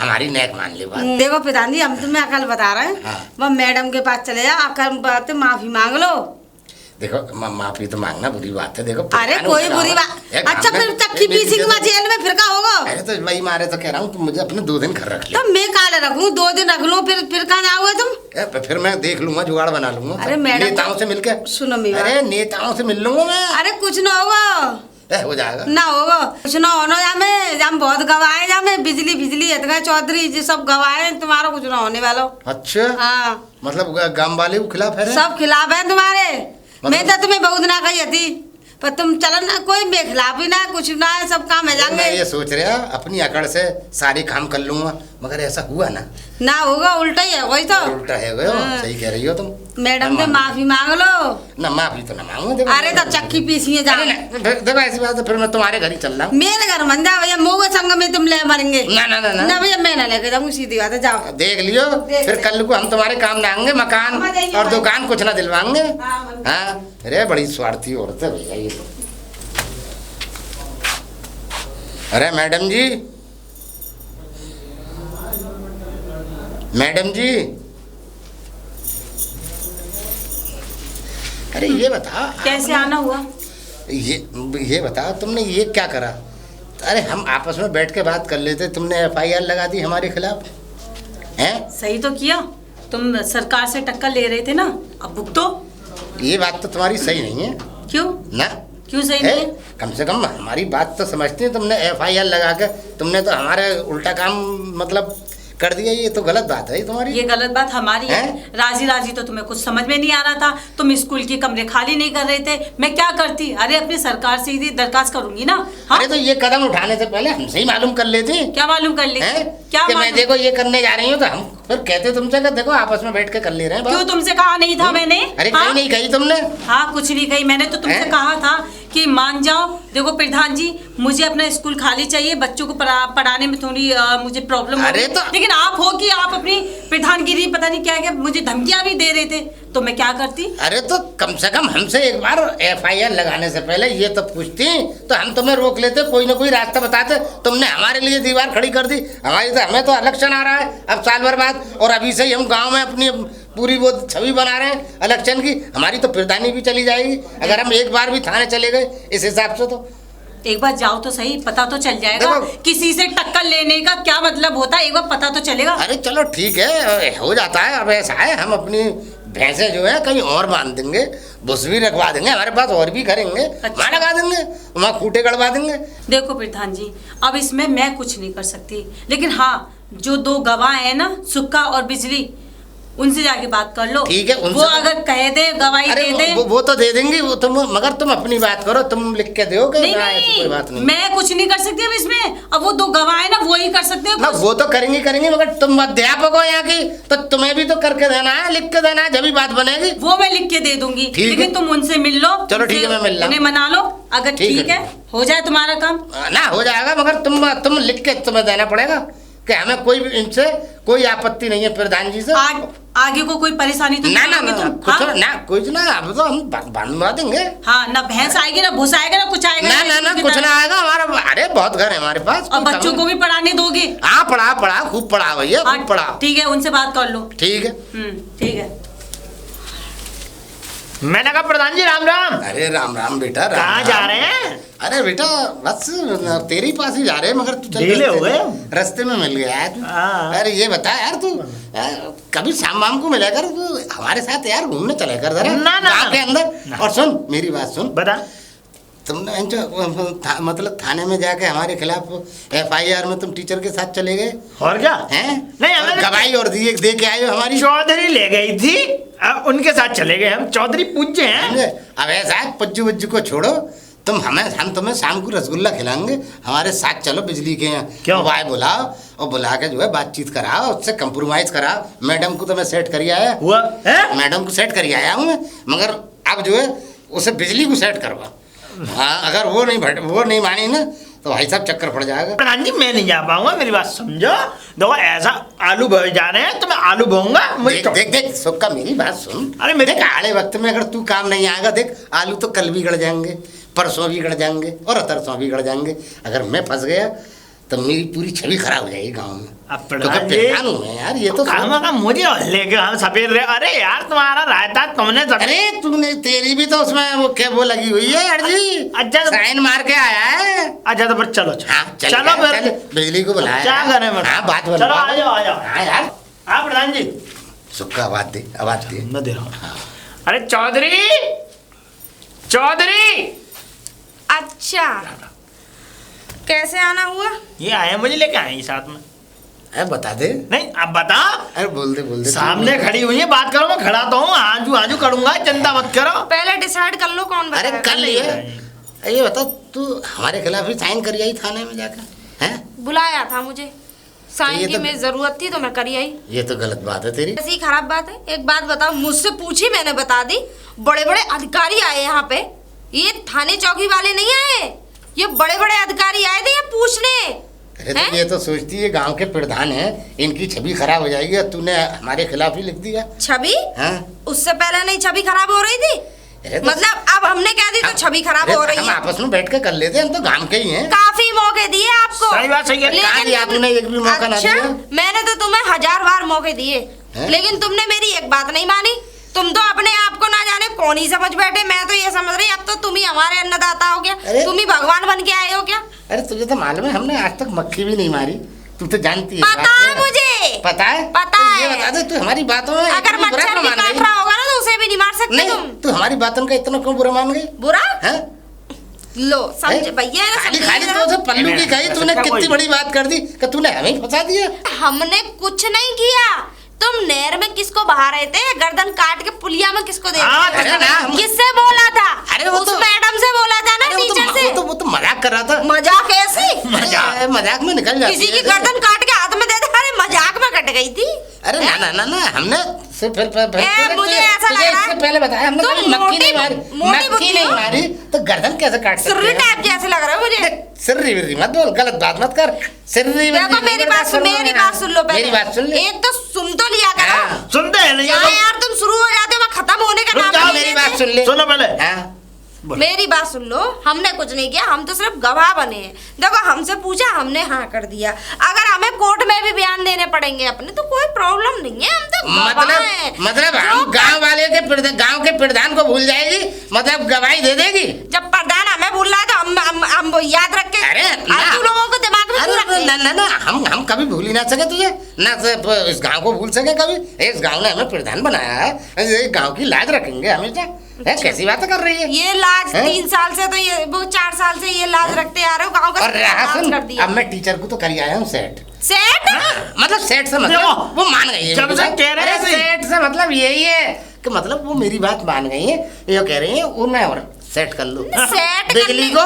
हमारी नेक मान ली बात। देखो प्रधान जी हम तुम्हें अकल बता रहे हैं। वो मैडम के पास चले जाओ, अकल बात माफी मांग लो। देखो माफी तो मांगना बुरी बात है। देखो अरे कोई बुरी बात। अच्छा फिर चक्की पीसी के बाद जेल में फिर क्या होगा? अरे तो वही मारे तो कह रहा हूँ, तुम मुझे अपने 2 दिन घर रख ले। तो मैं काले रखूँ 2 दिन रख लूँ, फिर कहाँ जाओगे तुम? फिर मैं देख लूंगा, जुगाड़ बना लूंगा। अरे मैडम नेताओं से मिलके सुनो मेरी बात। अरे नेताओं से मिल लूंगा मैं। अरे कुछ ना होगा। हो जाएगा ना होगा कुछ ना होना। जामे बहुत गवाए, जामे बिजली है चौधरी जी सब गवाए, तुम्हारा कुछ ना होने वाला। अच्छा। हाँ मतलब गांव वाले के खिलाफ है? सब खिलाफ है तुम्हारे। मैं तो तुम्हें बहुत ना कही थी, पर तुम चलो ना, कोई बेखिलाफ ही ना कुछ ना है, सब काम है जाएंगे। मैं ये सोच रहा अपनी अकड़ से सारे काम कर लूंगा, मगर ऐसा हुआ ना होगा, उल्टा ही है वही तो। उल्टा है वो। सही कह रही हो तुम। मैडम से माफी मांग लो। ना माफी तो ना मांगू। अरे तो चक्की पीसी जाओ। देखो ऐसी बात है, फिर मैं तुम्हारे घर ही चल रहा हूँ। मेरे घर मन जाओ भैया, मोगे संग में तुम ले मरेंगे। ना भैया मैं ना लेके जाऊंगी, सीधी बात है, जाओ। देख लियो, फिर कल को हम तुम्हारे काम ना आएंगे, मकान और दुकान कुछ ना दिलवाएंगे। हाँ अरे बड़ी स्वार्थी औरत है भैया ये तो। अरे मैडम जी, मैडम जी, अरे ये बता कैसे आना हुआ? ये बता तुमने ये क्या करा? अरे हम आपस में बैठ के बात कर लेते, तुमने FIR लगा दी हमारे खिलाफ। हैं? सही तो किया, तुम सरकार से टक्कर ले रहे थे ना, अब भुगतो। ये बात तो तुम्हारी सही नहीं है। क्यों ना क्यों सही नहीं है? कम से कम हमारी बात तो समझती है। तुमने FIR लगा के तुमने तो हमारे उल्टा काम मतलब कर दिया, ये तो गलत बात है तुम्हारी। ये गलत बात हमारी है। राजी राजी तो तुम्हें कुछ समझ में नहीं आ रहा था, तुम स्कूल के कमरे खाली नहीं कर रहे थे, मैं क्या करती? अरे अपनी सरकार से ही दरखास्त करूंगी ना। हाँ? अरे तो ये कदम उठाने से पहले हमसे ही मालूम कर लेते। क्या मालूम कर ले? क्या कि मैं देखो ये करने जा रही हूँ, तो हम फिर कहते तुमसे कि देखो आपस में बैठ के कर ले रहे हैं। क्यों तुमसे कहा नहीं था मैंने? अरे कहीं नहीं कही तुमने। हाँ कुछ नहीं कही मैंने, तो तुमसे कहा था कि मान जाओ। देखो प्रधान जी, मुझे अपना स्कूल खाली चाहिए, बच्चों को पढ़ाने में थोड़ी मुझे प्रॉब्लम हो रही है। लेकिन आप हो कि आप अपनी प्रधानगिरी पता नहीं क्या क्या मुझे धमकियां भी दे रहे थे, तो मैं क्या करती? अरे तो कम से कम हमसे एक बार FIR लगाने से पहले ये तो पूछती, तो हम तुम्हें रोक लेते, कोई ना कोई रास्ता बताते। तुमने हमारे लिए दीवार खड़ी कर दी। हमें तो इलेक्शन आ रहा है अब साल भर बाद, और अभी से ही हम गाँव में अपनी पूरी वो छवि बना रहे हैं इलेक्शन की। हमारी तो प्रधानी भी चली जाएगी अगर हम एक बार भी थाने चले गए इस हिसाब से। तो एक बार जाओ तो सही, पता तो चल जाएगा। किसी से टक्कर लेने का क्या मतलब होता है, एक बार पता तो चलेगा। अरे चलो ठीक है, हो जाता है। अब ऐसा है, हम अपनी भैंसे जो है कहीं और बांध देंगे, भुस भी रखवा देंगे, हमारे पास और भी करेंगे। वहाँ लगा देंगे, वहाँ खूटे गड़वा देंगे। देखो प्रधान जी, अब इसमें मैं कुछ नहीं कर सकती, लेकिन हाँ जो 2 गवाह है ना, सुक्का और बिजली, उनसे जाके बात कर लो। ठीक है, वो अगर कह दे, गवाही दे दे, वो तो दे देंगी वो। मगर तुम अपनी बात करो, तुम लिख के दो। नहीं, कोई बात नहीं, मैं कुछ नहीं कर सकती अब इसमें। अब वो 2 गवाह है ना, वो ही कर सकते हैं। वो तो करेंगी, मगर तुम अध्यापक हो यहाँ की, तो तुम्हें भी तो करके देना है, लिख के देना है, जब भी बात बनेगी। वो मैं लिख के दे दूंगी, लेकिन तुम उनसे मिल लो। चलो ठीक है, मैं मिल रहा हूं। उन्हें मना लो, अगर ठीक है हो जाए तुम्हारा काम। ना हो जाएगा, मगर तुम लिख के तुम्हें देना पड़ेगा कि हमें कोई इनसे कोई आपत्ति नहीं है प्रधान जी से। आगे को कोई परेशानी तो ना कुछ ना, अब तो हम बनवा देंगे। हाँ, ना भैंस आएगी, ना भूसा आएगा, ना कुछ आएगा। ना कुछ ना आएगा हमारा। अरे बहुत घर है हमारे पास। और बच्चों को भी पढ़ाने दोगे? हाँ पढ़ा खूब पढ़ा भैया, खूब पढ़ा। ठीक है, उनसे बात कर लो। ठीक है। ठीक है। मैंने कहा प्रधान जी राम राम। अरे राम राम बेटा। कहाँ जा रहे हैं? अरे बेटा बस तेरे पास ही जा रहे हैं, मगर तू ढीले हो गए, रास्ते में मिल गया है तू। अरे ये बता यार, तू कभी शाम वाम को मिला कर, तू हमारे साथ यार घूमने चला कर जरा गाँव के अंदर। और सुन मेरी बात सुन, बता। तुमने मतलब थाने में जाके हमारे खिलाफ FIR में तुम टीचर के साथ चले गए, और क्या है? नहीं, गवाही और दे के आए हो हमारी। चौधरी ले गई थी, उनके साथ चले गए हम। चौधरी पूज्य हैं। अब ऐसा है, पज्जू वज्जू को छोड़ो, हम तुम्हें शाम को रसगुल्ला खिलाएंगे, हमारे साथ चलो बिजली के यहाँ। क्यों? भाई बुलाओ, और बुला के जो है बातचीत कराओ, उससे कंप्रोमाइज कराओ। मैडम को तो मैं सेट करी आया हुआ, मैडम को सेट करी आया हूँ मैं, मगर अब जो है उसे बिजली को सेट करवा। हाँ, अगर वो नहीं मानी ना, तो भाई साहब चक्कर पड़ जाएगा। प्रधान जी मैं नहीं जा पाऊंगा, मेरी बात समझो। देखो ऐसा आलू बोए जा रहे हैं, तो मैं आलू बोऊंगा। देख सुक्का, मेरी बात सुन। अरे मेरे आड़े वक्त में अगर तू काम नहीं आएगा, देख आलू तो कल भी गड़ जाएंगे, परसों भी गड़ जाएंगे, और तरसों भी गड़ जाएंगे। अगर मैं फंस गया तो मेरी पूरी छवि खराब हो जाएगी गाँव में। अब प्रधान हूँ यार, ये तो मुझे लेके हम सफेद रहे। अरे यार तुम्हारा रायता तुमने तुमने तेरी भी तो उसमें वो क्या वो लगी हुई है यार जी। अच्छा साइन मार के आया है। अच्छा तो फिर चलो चलो फिर बिजली को बुलाया, क्या करें? बात चलो आ जाओ यार। हाँ प्रधान जी, सुक्का आवाज दे मैं दे रहा हूँ। अरे चौधरी। अच्छा कैसे आना हुआ? ये आए मुझे लेके आए साथ में। अरे बता दे। नहीं अब बता। अरे बोल दे सामने खड़ी हुई है, बात करो। मैं खड़ा तो हूँ, आजू करूंगा, चिंता मत करो। पहले डिसाइड कर लो कौन बताएगा। अरे कर लिए। ये बता, तू हमारे खिलाफ ही साइन कर आई थाने में जाकर? हैं? बुलाया था मुझे, साइन की मेरी जरूरत थी तो मैं करी आई। ये तो गलत बात है तेरी। ऐसी खराब बात है? एक बात बताओ, मुझसे पूछी मैंने बता दी। बड़े बड़े अधिकारी आए यहाँ पे, ये थाने चौकी वाले नहीं आए, ये बड़े बड़े अधिकारी आए थे ये पूछने। अरे तो ये तो सोचती है गांव के प्रधान हैं, इनकी छवि खराब हो जाएगी, और तूने हमारे खिलाफ ही लिख दिया। छवि? हाँ? उससे पहले नहीं छवि खराब हो रही थी? तो मतलब अब हमने कह दी तो छवि खराब हो रही है? हम आपस में बैठ के कर लेते हैं, हम तो गांव के ही हैं। काफी मौके दिए आपको। सही बात सही है। तुमने एक भी मौका ना दिया। मैंने तो तुम्हें 1000 बार मौके दिए, लेकिन तुमने मेरी एक बात नहीं मानी। तुम तो अपने आप को ना जाने कौन ही समझ बैठे। मैं तो ये समझ रही अब तो तुम ही हमारे अन्नदाता हो गया, तुम ही भगवान बन के आए हो क्या? अरे तुझे तो मालूम है, हमने आज तक मक्खी भी नहीं मारी, तू तो जानती है। पता है मुझे, पता है। तो ये बता दे, तू हमारी बातों में अगर मच्छर भी काट रहा होगा ना तो उसे भी नहीं मार सकते तुम। तू हमारी बातों का इतना क्यों बुरा मान गई? बुरा? लो समझे भैया है ना, खाली समझिए खाली जरा। तो पल्लू की कही तूने ऐसा कितनी कोई- बड़ी बात कर दी कि तूने हमें ही फंसा दिया। हमने कुछ नहीं किया। तुम नहर में किसको बहा रहे थे? गर्दन काट के पुलिया में किसको दे हाँ, रहे थे? अरे ना, हम- किससे बोला था? अरे वो उस तो- मैडम से बोला था ना, अरे टीचर से। वो तो मजाक कर रहा था। मजाक ऐसी मजाक में निकल जाती किसी की है। गर्दन काट के हाथ में दे दे, अरे मजाक में कट गई थी। अरे ना ना ना ना हमने से फिर मुझे ऐसा लग रहा है इससे पहले बताया हमने तुम कभी मक्खी नहीं मारी, मोटी मक्खी बुद्धि नहीं हो। मारी तो गर्दन कैसे काट सकते सुर्री हैं? टाइप जैसे लग रहा है मुझे। सिर्री विर्री मत बोल, गलत बात मत कर। सिर्री देखो मेरी बात सुन लो पहले। मेरी बात सुन ले। एक तो सुन तो लिया करो। हाँ। सुनते हैं नहीं जहाँ यार तुम शुरू हो जाते हो वहाँ खत्म होने का रुक नाम जाओ, नहीं मेरी लेते। बात सुन ले। सुनो पहले। हाँ मेरी बात सुन लो, हमने कुछ नहीं किया, हम तो सिर्फ गवाह बने हैं। देखो हमसे पूछा, हमने हाँ कर दिया। अगर हमें कोर्ट में भी बयान देने पड़ेंगे अपने तो कोई प्रॉब्लम नहीं है, हम तो गवाह हैं। मतलब जो हम गांव वाले के गांव के प्रधान को भूल जाएगी, मतलब गवाही दे देगी। जब प्रधान हमें भूल रहा है तो हम याद रख के अरे अब ना। तू लोगों को दिमाग में क्यों रख अरे ना ना ना हम कभी भूल ही ना सके तुझे, ना इस गांव को भूल सके कभी। इस गांव ने हमें प्रधान बनाया है, इस गांव की लाज रखेंगे हमेशा। है कैसी बातें कर रही है ये लाज हैं? 3 साल से तो ये वो 4 साल से ये लाज रखते आ रहे हो, गाँव का और रहा नाश सुन, कर दिया। अब मैं टीचर को तो कर आया हूँ सेट। सेठ मतलब सेट से देखो, मतलब वो मान गई है जब मेरी से बात। कह रहे हैं अरे ऐसे ही। सेट से मतलब यही है कि मतलब वो मेरी बात मान गई है, ये कह रही है वो मैं और सेट कर लूँ सेट बिजली को।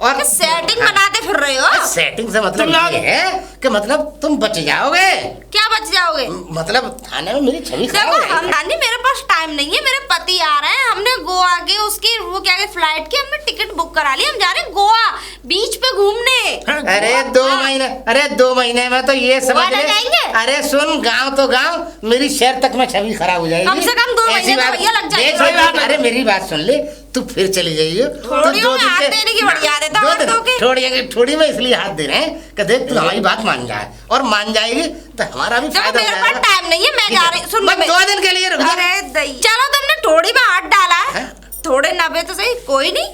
और कि सेटिंग बनाते फिर रहे हो। सेटिंग से मतलब तुम लोग- ये है कि मतलब तुम बच जाओगे, क्या बच जाओगे? मतलब थाने में मेरी छवि खराब देखो हो जाएगी। हम नानी, मेरे पास टाइम नहीं है, मेरे पति आ रहे हैं, हमने गोवा के उसकी वो क्या कहते फ्लाइट की हमने टिकट बुक करा ली, हम जा रहे हैं गोवा बीच पे घूमने। अरे 2 महीने, अरे 2 महीने में तो ये समझ गोवा ले। जाएंगे? अरे सुन, गांव तो गांव, मेरी शहर तक में छवि खराब हो जाएगी। कम से कम 2 ऐसी महीने तो बात- भैया लग जाएंगे। देख, सही बात है। अरे मेरी बात सुन ले, तू फिर चली जाइए थोड़ियों में हाथ देने की बड़ी आदत है औरतों की। थोड़ी में इसलिए हाथ दे रहे हैं कि देख तू हमारी बात मान जाए, और मान जाएगी तो हमारा भी देखो फायदा हो मेरे पास जाएगा। टाइम नहीं है, मैं ठीक जा है। रही सुन बस 2 दिन के लिए रुक जा। अरे दई चलो, तुमने थोड़ी में हाथ डाला है, हैं? थोड़े 90 तो सही, कोई नहीं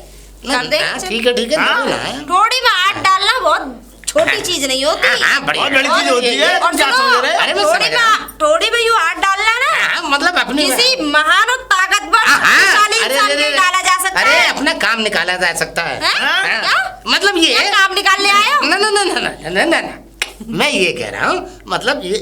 कर दे। हाँ, ठीक है ठीक है, हाँ। नहीं ना। थोड़ी में हाथ डालना बहुत छोटी चीज नहीं होती। हाँ, बढ़िया। बहुत बड़ी चीज होती है। और क्या सुनो, समझ रहे हैं? अरे मैं थोड़ी समझ रहा में थोड़ी में यूं हाथ डालना ना, हाँ, मतलब अपनी किसी महान और ताकतवर हाँ, शक्तिशाली अरे, इंसान अरे, में डाला जा सकता अरे है। अपना काम निकाला जा सकता है। हैं? हाँ। क्या? मतलब ये क्या काम निकाल ले आए हो? ना ना ना ना ना ना ना ना मैं ये कह रहा हूँ, मतलब ये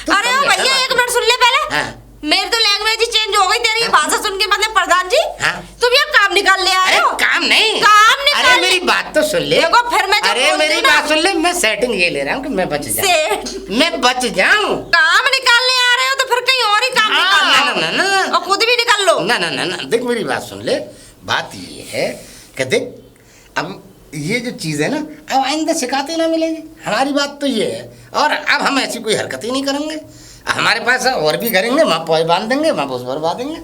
तू अरे ओ समझा भैया ना? एक मिनट सुन ले पहले। हाँ। मेरी तो लैंग्वेज ही चेंज हो गई तेरी हाँ। भाषा सुन के, मतलब प्रधान जी हाँ। तुम ये काम निकाल ले आए अरे हो। काम नहीं, काम निकाल अरे ले- मेरी बात तो सुन ले। देखो फिर मैं जब अरे बोलती मेरी हूँ ना- बात सुन ले, मैं सेटिंग ये ले रहा हूँ कि मैं बच जाऊँ, से मैं बच जाऊँ। काम निकालने आ रहे हो तो फिर कहीं और ही काम निकाल ना लो ना ना ना और खुद भी निकाल लो। ना ना ना ना देख मेरी बात सुन ले। बात ये है कि देख, अब ये जो चीज़ है ना, अब आइंदा शिकायतें ना मिलेगी। हमारी बात तो ये है, और अब हम ऐसी कोई हरकत ही नहीं करेंगे। हमारे पास और भी करेंगे, वहाँ पॉय बांध देंगे, वहाँ भूस भरवा देंगे।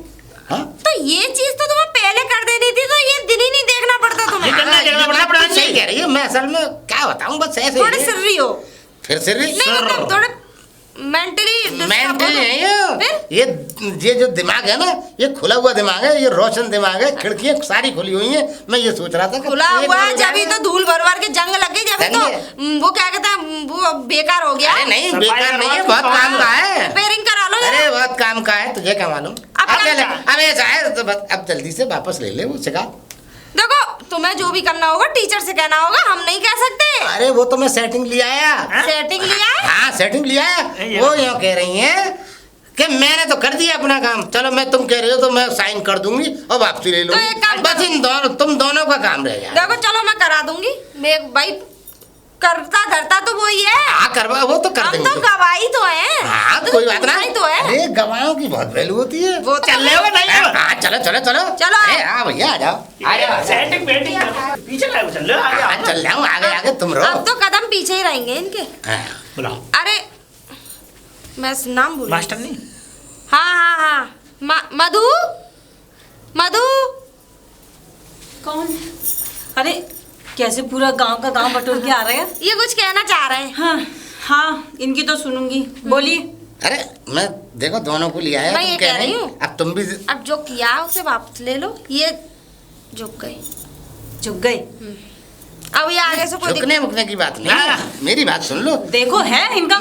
हाँ तो ये चीज तो तुम्हें पहले कर देनी थी, तो ये दिन ही नहीं देखना पड़ता ये तुम्हें। करना हाँ, देखना ये पड़ता बात तो प्रधान सही जी। कह रही है। मैं असल में क्या बताऊँ, बस ऐसे ही थोड़े है। सिर्री हो, फिर से नहीं मतलब थोड़े मेंटली मेंटली नहीं है ये जो दिमाग है ना, ये खुला हुआ दिमाग है, ये रोशन दिमाग है, खिड़कियां सारी खुली हुई हैं। मैं ये सोच रहा था कि खुला एक हुआ बार है, हो जब ही जाएगा। तो धूल भर भर के जंग लग गई, जब ही तो वो क्या कहते हैं वो बेकार हो गया। अरे नहीं सफाई बेकार नहीं है, करवा बहुत दो, काम का है। रिपेयरिंग करा लो अरे यार। बहुत काम का है, तुझे क्या मालूम। अब अब क्या- चल, अब ऐसा है तो बस अब जल्दी से वापस ले ले वो शिकायत। देखो तुम्हें जो भी करना होगा टीचर से कहना होगा, हम नहीं कह सकते। अरे वो तो मैं सेटिंग लिया आया। सेटिंग लिया है? हाँ सेटिंग लिया है। वो यूँ कह रही हैं कि मैंने तो कर दिया अपना काम, चलो मैं तुम कह रही हो तो मैं साइन कर दूंगी और वापसी ले तो एक लूंगी, काम बस करो। इन दोनों तुम दोनों का काम रह जाए। देखो चलो मैं करा दूंगी, मैं भाई करता धरता तो वही है। हाँ करवा, वो तो कर हम देंगे। तो गवाही तो है। हाँ तो कोई बात ना। गवाही तो है। अरे गवाहों की बहुत वैल्यू होती है। वो तो चल रहे हो नहीं हो? हाँ चलो चलो चलो चलो। अरे हाँ भैया आ जाओ, आ जाओ। सेटिंग बेटिंग पीछे क्या चल रहे हो? आगे हाँ, आओ। चल जाऊँ आगे आगे, तुम रहो। अब तो कदम पीछे ही रहेंगे इनके। हाँ। बुलाओ अरे मैं नाम भूल मास्टर नहीं। हाँ हाँ हाँ मधु मधु। कौन? अरे कैसे पूरा गांव का गांव बटोर के आ रहे हैं। ये कुछ कहना चाह रहे हैं। हाँ हाँ इनकी तो सुनूंगी, बोलिए। अरे मैं देखो दोनों को लिया है, मैं तुम ये कह कह रही हूँ। अब तुम भी अब जो किया उसे वापस ले लो, ये झुक गए। झुक गए। अब ये आगे से कोई झुकने मुकने की बात नहीं हाँ। है। मेरी बात सुन लो। देखो है इनका।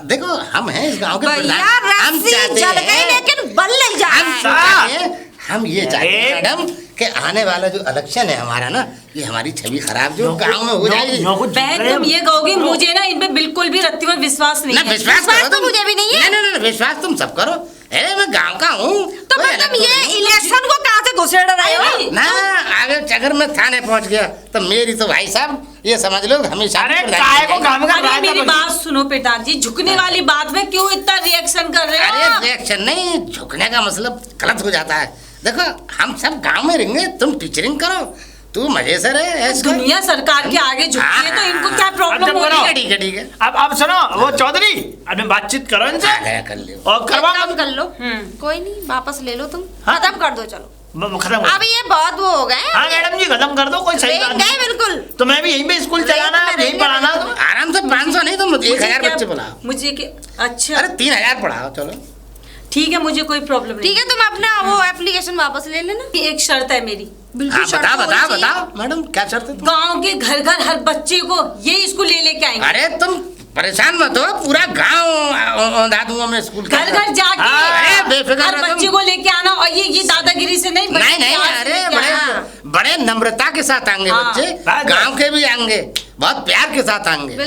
देखो हम हैं इस गांव के भैया प्रधान, हम रस्सी चाहते जल गई हैं, लेकिन बल नहीं जा हम रहा है। चाहते हैं, हम ये चाहते हैं अरे। मैडम कि आने वाला जो इलेक्शन है हमारा ना, ये हमारी छवि खराब जो गांव में हो जाएगी। बहन तुम ये कहोगी, मुझे ना इन पे बिल्कुल भी रत्ती में विश्वास नहीं ना है। विश्वास करो तो तुम। मुझे भी नहीं है। नहीं, विश्वास तुम सब करो। अरे मैं गांव का हूँ। तो मतलब ये इलेक्शन को कहाँ से घुसेड़ रहे हो? ना आगे अगर मैं थाने पहुंच गया तो मेरी तो भाई साहब ये समझ लो हमेशा। अरे काय को काम कर रहा अरे है? मेरी बात सुनो पिताजी, झुकने वाली बात में क्यों इतना रिएक्शन कर रहे हो अरे आप? रिएक्शन नहीं, झुकने का मतलब गलत हो जाता है। देखो हम सब गांव में रहेंगे, तुम टीचरिंग करो, तू मजे से रहे, ऐसे कर। दुनिया सरकार के आगे झुकती है तो इनको क्या प्रॉब्लम अच्छा, हो रही है? ठीक है ठीक है। अब सुनो, वो चौधरी अब बातचीत करो इनसे गया कर लियो। और करवा काम कर लो, कोई नहीं, वापस ले लो तुम, खत्म कर दो। चलो खत्म कर। अब ये बहुत वो हो गए। हाँ मैडम जी खत्म कर दो, कोई सही बात गए नहीं। बिल्कुल। तो मैं भी यहीं पे स्कूल चलाना है, यहीं पढ़ाना है। आराम से 500 नहीं, तुम 1000 बच्चे बुलाओ। मुझे अच्छा अरे 3000 पढ़ाओ। चलो ठीक है, मुझे कोई प्रॉब्लम नहीं। ठीक है, तुम अपना वो एप्लीकेशन वापस ले लेना। एक शर्त है मेरी। हाँ, बताओ मैडम क्या शर्त है? गांव के घर घर हर बच्चे को ये स्कूल लेके आएंगे। अरे तुम परेशान मत हो, पूरा गांव दादुओं में स्कूल घर घर जाके अरे बेफिक्र हर रहो तुम। बच्चे को लेके आना, और ये दादागिरी से नहीं, नहीं प्यार से अरे लेके आना। बड़े नम्रता के साथ आएंगे हाँ। बच्चे, गांव के भी आएंगे, बहुत प्यार के साथ आएंगे।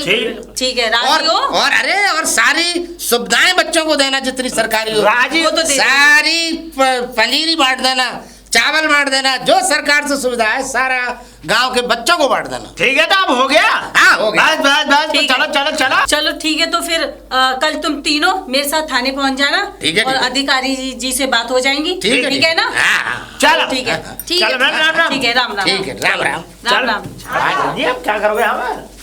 ठीक है, राजी हो? और अरे और सारी सुविधाएं बच्चों को देना जितनी सरकारी हो, राजी हो तो दे। सारी पनीरी बांट देना, चावल बांट देना, जो सरकार से सुविधा है सारा गांव के बच्चों को बांट देना। ठीक है, तो अब हो गया। हाँ हो गया। बस ठीक है। चलो। चलो ठीक है, तो फिर कल तुम तीनों मेरे साथ थाने पहुंच जाना। ठीक है, और ठीक है। अधिकारी जी से बात हो जाएंगी। ठीक है ना? हाँ, चलो ठीक है, ठीक है। चलो, राम राम। ठीक है, राम राम। ठीक है, राम राम। राम राम। अब क्या करोगे हमें?